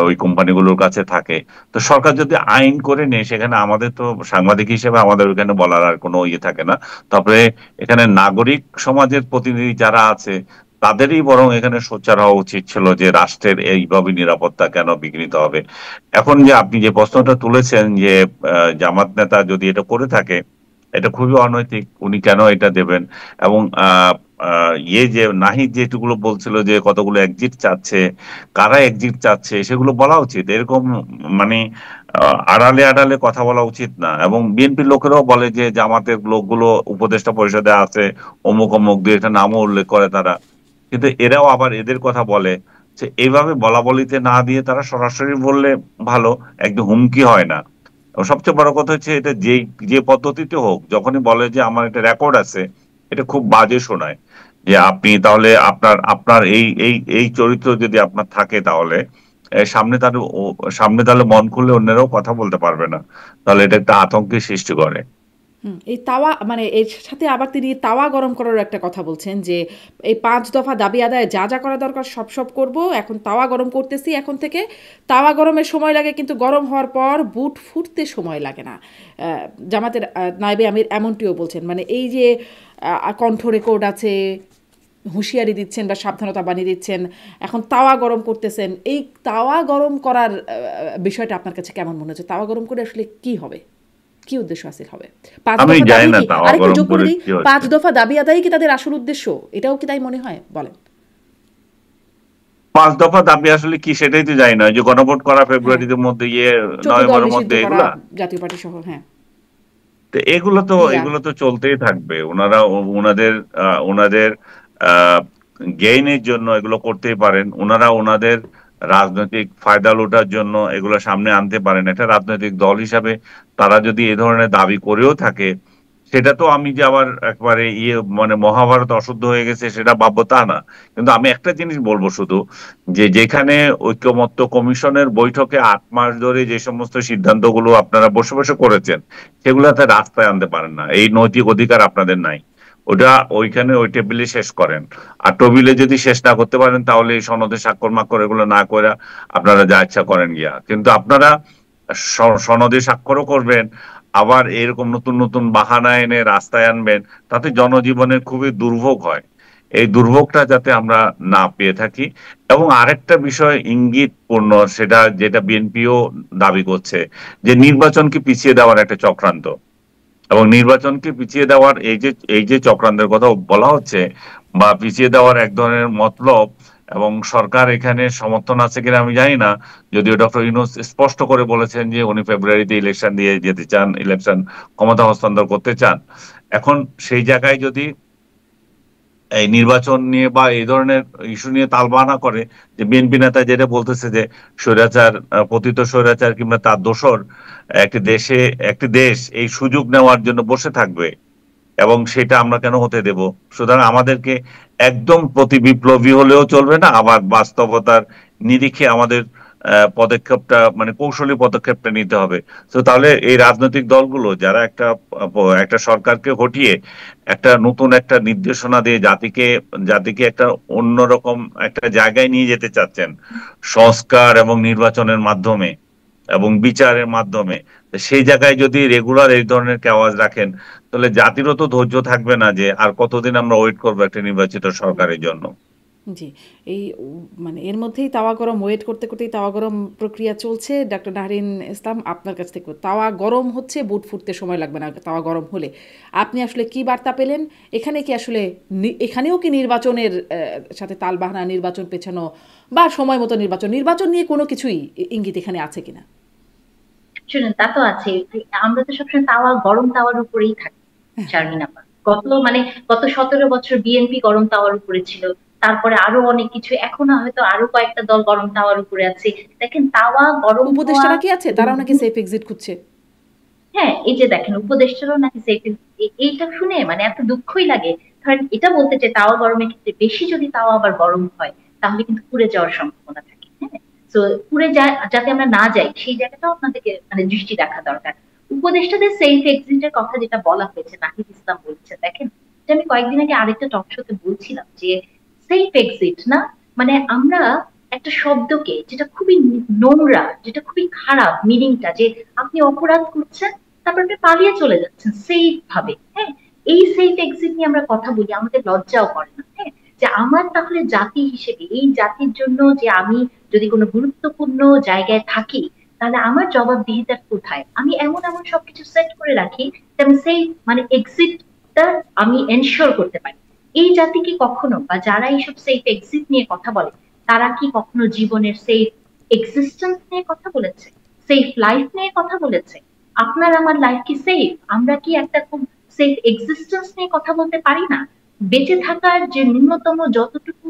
ওই কোম্পানিগুলোর কাছে থাকে। তো সরকার যদি আইন করে নেয়, সেখানে আমাদের তো সাংবাদিক হিসেবে আমাদের ওইখানে বলার আর কোনো ইয়ে থাকে না। তারপরে এখানে নাগরিক সমাজের প্রতিনিধি যারা আছে তাদেরই বরং এখানে সোচ্চার হওয়া উচিত ছিল যে রাষ্ট্রের এইভাবে নিরাপত্তা কেন বিঘ্নিত হবে। এখন যে আপনি যে প্রশ্নটা তুলেছেন যে জামাত নেতা যদি এটা করে থাকে, এটা খুবই অনৈতিক, উনি কেন এটা দেবেন? এবং যে নাহিদ যেটুকুলো বলছিল যে কতগুলো এক্সিট চাচ্ছে, কারা এক্সিট চাচ্ছে সেগুলো বলা উচিত। এরকম মানে আড়ালে আড়ালে কথা বলা উচিত না। এবং বিএনপির লোকেরাও বলে যে জামাতের লোকগুলো উপদেষ্টা পরিষদে আছে, অমুক অমুক, দুই একটা নামও উল্লেখ করে তারা, কিন্তু এরাও আবার এদের কথা বলে। যে এইভাবে বলা বলিতে না দিয়ে তারা সরাসরি বললে ভালো, একদম হুমকি হয় না। এবং সবচেয়ে বড় কথা হচ্ছে এটা যে পদ্ধতিতে হোক, যখনই বলে যে আমার একটা রেকর্ড আছে, এটা খুব বাজে শোনায়। যে আপনি তাহলে আপনার আপনার এই এই এই চরিত্র যদি আপনার থাকে, তাহলে সামনে তাহলে মন খুলে অন্যরাও কথা বলতে পারবে না, তাহলে এটা একটা আতঙ্কের সৃষ্টি করে। এই তাওয়া, মানে এর সাথে আবার তিনি তাওয়া গরম করার একটা কথা বলছেন যে এই 5 দফা দাবি আদায়ে যা যা করা দরকার সব করব, এখন তাওয়া গরম করতেছি এখন থেকে। তাওয়া গরমের সময় লাগে কিন্তু গরম হওয়ার পর বুট ফুটতে সময় লাগে না। জামাতের নায়েবে আমির এমনটিও বলছেন, মানে এই যে কণ্ঠ রেকর্ড আছে, হুঁশিয়ারি দিচ্ছেন বা সাবধানতা বানিয়ে দিচ্ছেন, এখন তাওয়া গরম করতেছেন। এই তাওয়া গরম করার বিষয়টা আপনার কাছে কেমন মনে হচ্ছে? তাওয়া গরম করে আসলে কি হবে, কি উদ্দেশ্য হাসিল হবে? আমি জানি না তাওয়া আরেকটু গরম যোগ করে করে দিই, কি হচ্ছে। 5 দফা দাবি আদায় কি তাদের আসল উদ্দেশ্য? এটাও কি তাই মনে হয়? বলেন। 5 দফা দাবি আসলে কি সেটাই তো জানি না। যে গণভোট করা হ্যাঁ, ফেব্রুয়ারির মধ্যে, 14 দল নভেম্বরের নিষিদ্ধ মধ্যে, করা, এগুলা জাতীয় পার্টি সহ। হ্যাঁ, তো পিয়ার। এগুলো তো চলতেই থাকবে। ওনাদের ওনাদের গেইনের জন্য এগুলো করতেই পারেন। ওনারা ওনাদের রাজনৈতিক ফায়দা লুটার জন্য এগুলো সামনে আনতে পারেন। একটা রাজনৈতিক দল হিসাবে তারা যদি এ ধরনের দাবি করেও থাকে, সেটা তো আমি যে আবার একবারে মানে মহাভারত অশুদ্ধ হয়ে গেছে সেটা ভাববো তা না। কিন্তু আমি একটা জিনিস বলবো শুধু, যে যেখানে ঐক্যমত্য কমিশনের বৈঠকে 8 মাস ধরে যে সমস্ত সিদ্ধান্তগুলো আপনারা বসে বসে করেছেন, সেগুলাতে রাস্তায় আনতে পারেন না, এই নৈতিক অধিকার আপনাদের নাই। ওটা ওইখানে ওই টেবিলে শেষ করেন। আর টেবিলে যদি শেষ না করতে পারেন তাহলে এই সনদে স্বাক্ষর মাক্ষর এগুলো না করে আপনারা যা ইচ্ছা করেন গিয়া, কিন্তু আপনারা সনদে স্বাক্ষরও করবেন, আবার এরকম নতুন নতুন বাহানা এনে রাস্তায় আনবেন, তাতে জনজীবনের খুবই দুর্ভোগ হয়। এই দুর্ভোগটা যাতে আমরা না পেয়ে থাকি। এবং আরেকটা বিষয় ইঙ্গিতপূর্ণ, সেটা যেটা বিএনপিও দাবি করছে, যে নির্বাচনকে পিছিয়ে দেওয়ার একটা চক্রান্ত, এবং নির্বাচনকে পিছিয়ে দেওয়ার এই যে চক্রান্তের কথা বলা হচ্ছে বা পিছিয়ে দেওয়ার এক ধরনের মতলব, এবং সরকার এখানে সমর্থন আছে কিনা আমি জানি না, যদিও ডক্টর ইউনূস স্পষ্ট করে বলেছেন যে উনি ফেব্রুয়ারিতে ইলেকশন দিয়ে যেতে চান, ইলেকশন ক্ষমতা হস্তান্তর করতে চান। এখন সেই জায়গায় যদি এই নির্বাচন নিয়ে বা এই ধরনের ইস্যু নিয়ে তালবাহানা করে, যে বিএনপি নেতা যেটা বলতেছে যে স্বৈরাচার, পতিত স্বৈরাচার কিংবা তার দোসর একটি দেশ এই সুযোগ নেওয়ার জন্য বসে থাকবে, এবং সেটা আমরা কেন হতে দেব? সুতরাং আমাদেরকে একদম প্রতি বিপ্লবী হলেও চলবে না, আবার বাস্তবতার নিরিখে আমাদের পদক্ষেপটা মানে কৌশলী পদক্ষেপটা নিতে হবে। তো তাহলে এই রাজনৈতিক দলগুলো যারা একটা সরকারকে হটিয়ে একটা নতুন একটা নির্দেশনা দিয়ে জাতিকে একটা অন্যরকম একটা জায়গায় নিয়ে যেতে চাচ্ছেন সংস্কার এবং নির্বাচনের মাধ্যমে এবং বিচারের মাধ্যমে, সেই জায়গায় যদি রেগুলার এই ধরনের আওয়াজ রাখেন, তাহলে জাতিরও তো ধৈর্য থাকবে না যে আর কতদিন আমরা ওয়েট করবো একটা নির্বাচিত সরকারের জন্য। জি, এই মানে এর মধ্যেই তাওয়া গরম, ওয়েট করতে করতেই তাওয়া গরম প্রক্রিয়া চলছে। ডক্টর নাহরিন ইসলাম, আপনার কাছ থেকে তাওয়া গরম হচ্ছে, বুট ফুটতে সময় লাগবে না তাওয়া গরম হলে। আপনি আসলে কি বার্তা পেলেন? এখানে কি আসলে এখানেও কি নির্বাচনের সাথে তালবাহানা, নির্বাচন পেছানো বা সময় মতো নির্বাচন নিয়ে কোনো কিছুই ইঙ্গিত এখানে আছে কিনা? শুনেন, তা তো আছে। আমরা তো সবসময় গরম তাওয়ার উপরেই থাকি শারমিন আপা। গত 17 বছর বিএনপি গরম তাওয়ার উপরে ছিল, তারপরে আরো অনেক কিছু, এখন হয়তো আরো কয়েকটা দল গরম তাওয়ার উপরে আছে। দেখেন, তাওয়া গরম হওয়া উপদেষ্টারা কি আছে? এবং তারাও নাকি সেফ এক্সিট খুঁজছে। হ্যাঁ, এই যে দেখেন, উপদেষ্টারও নাকি এইটা শুনে মানে এত দুঃখই লাগে। ধরেন, এটা বলতে চাই, তাওয়া গরমের ক্ষেত্রে বেশি যদি তাওয়া আবার গরম হয়, তাহলে কিন্তু পুড়ে যাওয়ার সম্ভাবনা থাকে। হ্যাঁ, তো পুড়ে যাতে আমরা না যাই, সেই জায়গাটাও আপনাদেরকে মানে দৃষ্টি রাখা দরকার। উপদেষ্টাদের সেফ এক্সিটের কথা যেটা বলা হয়েছে, নাহিদ ইসলাম বলছে, দেখেন, এটা আমি কয়েকদিন আগে আরেকটা টক শোতে বলছিলাম যে সেফ এক্সিট না, মানে আমরা একটা শব্দকে, যেটা খুবই নোংরা, যেটা খুবই খারাপ মিনিংটা, যে আপনি অপরাধ করছেন, তারপর আপনি পালিয়ে চলে যাচ্ছেন সেফ ভাবে। হ্যাঁ, এই সেফ এক্সিট নিয়ে আমরা কথা বলি, আমাদের লজ্জাও করে না। হ্যাঁ, যে আমার তাহলে জাতি হিসেবে, এই জাতির জন্য যে আমি যদি কোনো গুরুত্বপূর্ণ জায়গায় থাকি, তাহলে আমার জবাবদিহিতা কোথায়? আমি এমন এমন সবকিছু সেট করে রাখি যে আমি সেই মানে এক্সিটটা আমি এনশিওর করতে পারি। এই জাতি কি কখনো, বা যারা এইসব সেফ এক্সিট নিয়ে কথা বলে, তারা কি কখনো জীবনের সেফ এক্সিস্টেন্স নিয়ে কথা বলেছে? সেফ লাইফ নিয়ে কথা বলেছে? আপনার আমার লাইফ কি সেফ? আমরা কি একটা খুব সেফ এক্সিস্টেন্স নিয়ে কথা বলতে পারি না? বেঁচে থাকার যে ন্যূনতম যতটুকু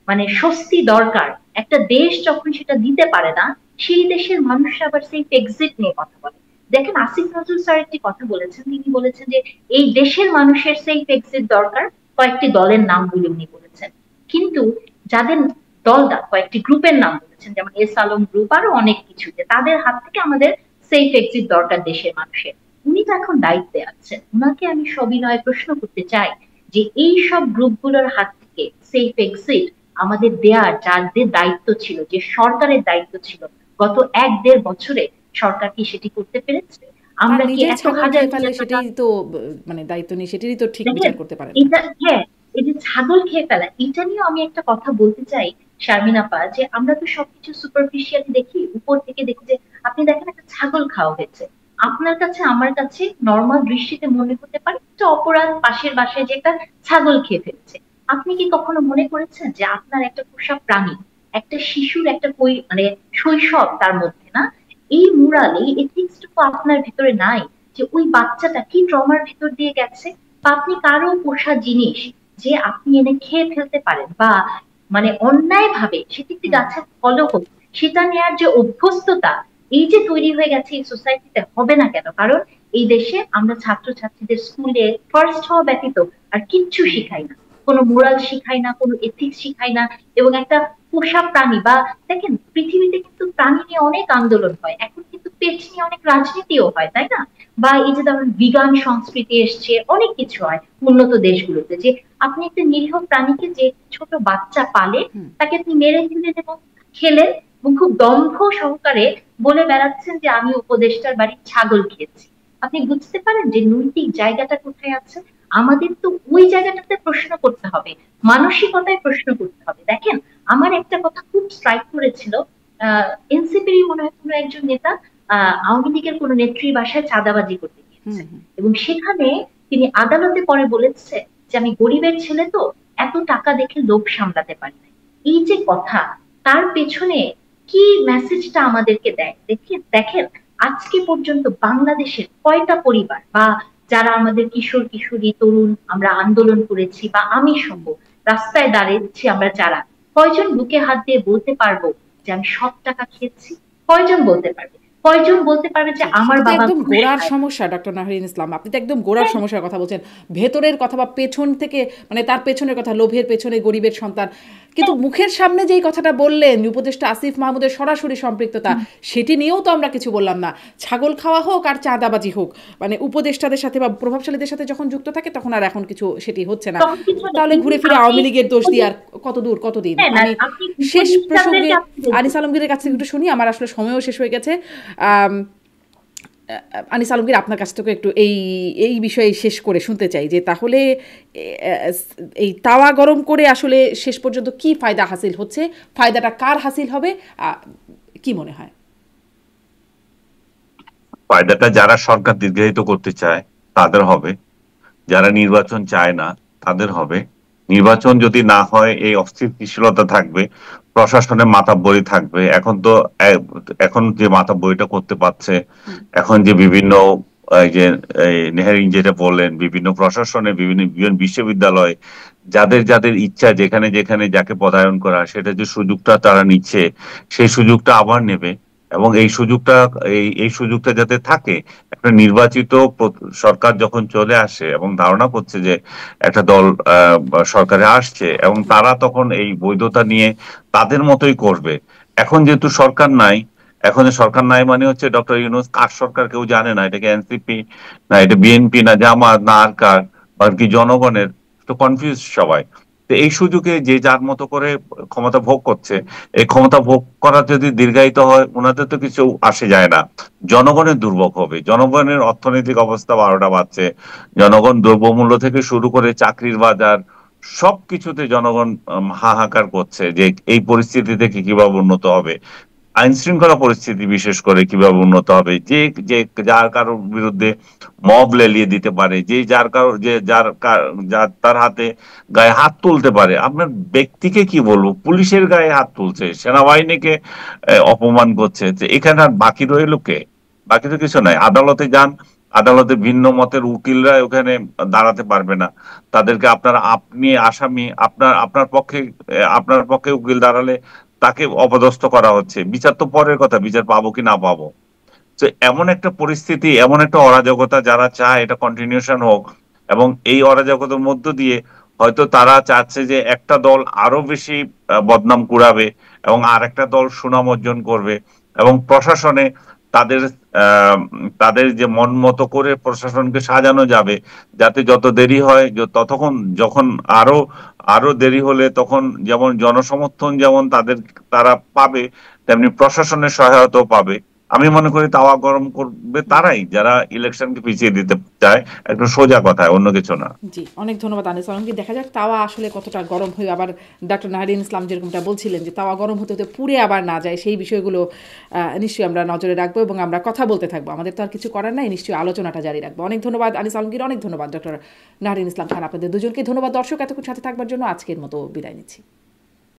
মানে স্বস্তি দরকার, একটা দেশ যখন সেটা দিতে পারে না, সেই দেশের মানুষরা আবার সেফ এক্সিট নিয়ে কথা বলে। দেখেন, আসিফ নজরুল স্যার একটি কথা বলেছেন, তিনি বলেছেন যে এই দেশের মানুষের সেফ এক্সিট দরকার, কয়েকটি দলের নাম বলে উনি বলেছেন। কিন্তু যাদের দলটা, কয়েকটি গ্রুপের নাম বলেছেন, যেমন এস আলম গ্রুপ, আরো অনেক কিছু, যে তাদের হাত থেকে আমাদের সেফ এক্সিট দরকার দেশের মানুষের। উনি তো এখন দায়িত্বে আছেন, উনাকে আমি সবিনয়ে প্রশ্ন করতে চাই যে এই সব গ্রুপগুলোর হাত থেকে সেফ এক্সিট আমাদের দেয়ার, যাদের দায়িত্ব ছিল, যে সরকারের দায়িত্ব ছিল, গত 1-1.5 বছরে সরকার কি সেটি করতে পেরেছে? তার আমরা কি নিজের এত ছাগল হাজার খেয়ে ফেললে হাজার টাকা, সেটাই তো মানে দায়িত্ব নেই, সেটারই তো ঠিক দেখেন, বিচার করতে পারেন না। এটা, হ্যাঁ, এই যে ছাগল খেয়ে ফেলা, এটা নিয়েও আমি একটা কথা বলতে চাই শারমিন আপা, যে আমরা তো সবকিছু সুপারফিশিয়ালি দেখি, উপর থেকে দেখি। যে আপনি দেখেন, একটা ছাগল খাওয়া হয়েছে, আপনার কাছে আমার কাছে নর্মাল দৃষ্টিতে মনে হতে পারে একটা অপরাধ, পাশের বাসায় যে একটা ছাগল খেয়ে ফেলছে। আপনি কি কখনো মনে করেছেন যে আপনার একটা পোষা প্রাণী, একটা শিশুর একটা মানে শৈশব তার মধ্যে না, এই মুরাল, এই এথিক্সটুকু আপনার ভিতরে নাই, যে ওই বাচ্চাটা কি ট্রমার ভিতর দিয়ে গেছে? বা আপনি কারো পোষা জিনিস যে আপনি এনে খেয়ে ফেলতে পারেন, বা মানে অন্যায় ভাবে সেটি একটি হুম। গাছের ফলও হোক, সেটা নেয়ার যে অভ্যস্ততা, এই যে তৈরি হয়ে গেছে এই সোসাইটিতে, হবে না কেন? কারণ এই দেশে আমরা ছাত্রছাত্রীদের স্কুলে ফার্স্ট হওয়া ব্যতীত আর কিচ্ছু শিখাই না, কোনো মোরাল শিখাই না, কোনো এথিক্স শিখাই না। এবং একটা পোষা প্রাণী, বা দেখেন, পৃথিবীতে কিন্তু প্রাণী নিয়ে অনেক আন্দোলন হয়, এখন কিন্তু পেট নিয়ে অনেক রাজনীতিও হয়, তাই না? বা এই যে ধরুন ভিগান সংস্কৃতি এসছে, অনেক কিছু হয় উন্নত দেশগুলোতে, যে আপনি একটা নিরীহ প্রাণীকে, যে ছোট বাচ্চা পালে, হুম। তাকে আপনি মেরে ফেলেন এবং খেলেন, এবং খুব দম্ভ সহকারে বলে বেড়াচ্ছেন যে আমি উপদেষ্টার বাড়ির ছাগল খেয়েছি। আপনি বুঝতে পারেন যে নৈতিক জায়গাটা কোথায় আছে? আমাদের তো ওই জায়গাটাতে প্রশ্ন করতে হবে, মানসিকতায় প্রশ্ন করতে হবে। দেখেন, আমার একটা কথা খুব স্ট্রাইক করেছিল, এনসিপির মনে হয় কোনো একজন নেতা আওয়ামী লীগের কোন নেত্রীর বাসায় চাঁদাবাজি করতে হুম। গিয়েছে, হুম। এবং সেখানে তিনি আদালতে পরে বলেছে যে আমি গরিবের ছেলে, তো এত টাকা দেখে লোভ সামলাতে পারি না। এই যে কথা, তার পেছনে কি মেসেজটা আমাদেরকে দেয়? দেখেন দেখেন, আজকে পর্যন্ত বাংলাদেশের কয়টা পরিবার, বা যারা আমাদের কিশোর কিশোরী তরুণ, আমরা আন্দোলন করেছি, বা আমি সহ রাস্তায় দাঁড়িয়েছি আমরা যারা, কয়জন বুকে হাত দিয়ে বলতে পারবো যে আমি সব টাকা খেয়েছি? কয়জন বলতে পারবে? কয়জন বলতে পারবে যে জি, আমার সেটা তো বাবা একদম ঘুষ গোড়ার খায়? সমস্যা ডক্টর নাহরিন ইসলাম। আপনি তো একদম গোড়ার হ্যাঁ, সমস্যার কথা বলছেন। ভেতরের কথা বা পেছন থেকে, মানে তার পেছনের কথা, লোভের পেছনে গরিবের সন্তান। কিন্তু হ্যাঁ, মুখের সামনে যেই কথাটা বললেন, উপদেষ্টা আসিফ মাহমুদের সরাসরি সম্পৃক্ততা, হুম, সেটি নিয়েও তো আমরা কিছু বললাম না। ছাগল খাওয়া হোক আর চাঁদাবাজি হোক, মানে উপদেষ্টাদের সাথে বা প্রভাবশালীদের সাথে যখন যুক্ত থাকে তখন আর এখন কিছু সেটি হচ্ছে না। তখন কিছু নেই। তাহলে কিন্তু ঘুরে ফিরে আপনি আওয়ামী লীগের দোষ দিয়ে আর কত দূর কতদিন? হ্যাঁ না, আমি আপনি শেষ প্রসঙ্গে উপদেষ্টাদেরকে আপনি আনিস দেখবেন। আলমগীরের কাছ থেকে হুম, একটু শুনি, আমার আসলে সময়ও শেষ হয়ে গেছে। আম, আনিস আলমগীর, আপনার কাছ থেকে একটু এই এই বিষয়ে শেষ করে শুনতে চাই যে তাহলে এই তাওয়া গরম করে আসলে শেষ পর্যন্ত কি ফায়দা হাসিল হচ্ছে, ফায়দাটা কার হাসিল হবে, কি মনে হয়? ফায়দাটা যারা সরকার দীর্ঘায়িত করতে চায় তাদের হবে, যারা নির্বাচন চায় না তাদের হবে। নির্বাচন যদি না হয় এই অস্থিতিশীলতা থাকবে, প্রশাসনের মাথাবরি থাকবে। এখন যে মাথাবরিটা করতে পারছে, হুম। এখন যে বিভিন্ন এই যে এই নেহারিন যেটা বললেন, বিভিন্ন প্রশাসনে বিভিন্ন বিভিন্ন বিশ্ববিদ্যালয় যাদের যাদের ইচ্ছা যেখানে যেখানে যাকে পদায়ন করা, সেটা যে সুযোগটা তারা নিচ্ছে, সেই সুযোগটা আবার নেবে। এবং এই সুযোগটা যাতে থাকে, একটা নির্বাচিত সরকার যখন চলে আসে এবং ধারণা করছে যে একটা দল সরকারে আসছে, এবং তারা তখন এই বৈধতা নিয়ে তাদের মতোই করবে। এখন যেহেতু সরকার নাই, এখন যে সরকার নাই মানে হচ্ছে ডক্টর ইউনূস কার সরকার কেউ জানে না, এটা কি এনসিপি না এটা বিএনপি না জামাত না আর কার, বা কি জনগণের, তো কনফিউজ সবাই। তো এই সুযোগে যে যার মতো করে ক্ষমতা ভোগ করছে, এই ক্ষমতা ভোগ করা যদি দীর্ঘায়িত হয় ওনাদের তো কিছু আসে যায় না, জনগণের দুর্ভোগ হবে। জনগণের অর্থনৈতিক অবস্থা 12টা বাজছে, জনগণ দ্রব্যমূল্য থেকে শুরু করে চাকরির বাজার সবকিছুতে জনগণ হাহাকার করছে যে এই পরিস্থিতি থেকে কিভাবে উন্নত হবে, আইন শৃঙ্খলা পরিস্থিতি বিশেষ করে কিভাবে উন্নত হবে, যে যে যার কারোর বিরুদ্ধে মব লেলিয়ে দিতে পারে, যে যার কারো যে যার তার হাতে গায়ে হাত তুলতে পারে। আপনার ব্যক্তিকে কি বলবো, পুলিশের গায়ে হাত তুলছে, সেনাবাহিনীকে অপমান করছে, যে এখানে আর বাকি রইল কে? বাকি তো কিছু নাই। আদালতে যান, আদালতে ভিন্ন মতের উকিলরা ওখানে দাঁড়াতে পারবে না। তাদেরকে আপনি আসামি, আপনার পক্ষে উকিল দাঁড়ালে তাকে অপদস্থ করা হচ্ছে। বিচার তো পরের কথা, বিচার পাবো কি না পাবো। তো এমন একটা পরিস্থিতি, এমন একটা অরাজকতা, যারা চায় এটা কন্টিনিউশন হোক, এবং এই অরাজকতার মধ্য দিয়ে হয়তো তারা চাচ্ছে যে একটা দল আরো বেশি বদনাম কুড়াবে এবং আর একটা দল সুনাম অর্জন করবে, এবং প্রশাসনে তাদের আহ, তাদের যে মন মতো করে প্রশাসনকে সাজানো যাবে, যাতে যত দেরি হয় ততক্ষণ, যখন আরো আরো দেরি হলে তখন যেমন জনসমর্থন যেমন তারা পাবে, তেমনি প্রশাসনের সহায়তাও পাবে। আমি মনে করি তাওয়া গরম করবে তারাই যারা ইলেকশনকে পিছিয়ে দিতে চায়, একটু সোজা কথায়, অন্য কিছু না। জি, অনেক ধন্যবাদ আনিস আলমগীর। দেখা যাক তাওয়া আসলে কতটা গরম হয়ে, আবার ডক্টর নাহরিন ইসলাম যেরকমটা বলছিলেন যে তাওয়া গরম হতে হতে পুড়ে আবার না যায়, সেই বিষয়গুলো নিশ্চয়ই আমরা নজরে রাখবো এবং আমরা কথা বলতে থাকবো। আমাদের তো আর কিছু করার নাই, নিশ্চয়ই আলোচনাটা জারি রাখবো। অনেক ধন্যবাদ আনিস আলমগীর, অনেক ধন্যবাদ ডক্টর নাহরিন ইসলাম খান। আপনাদের দুজনকে ধন্যবাদ। দর্শক এতক্ষণ সাথে থাকবার জন্য আজকের মতো বিদায় নিচ্ছি।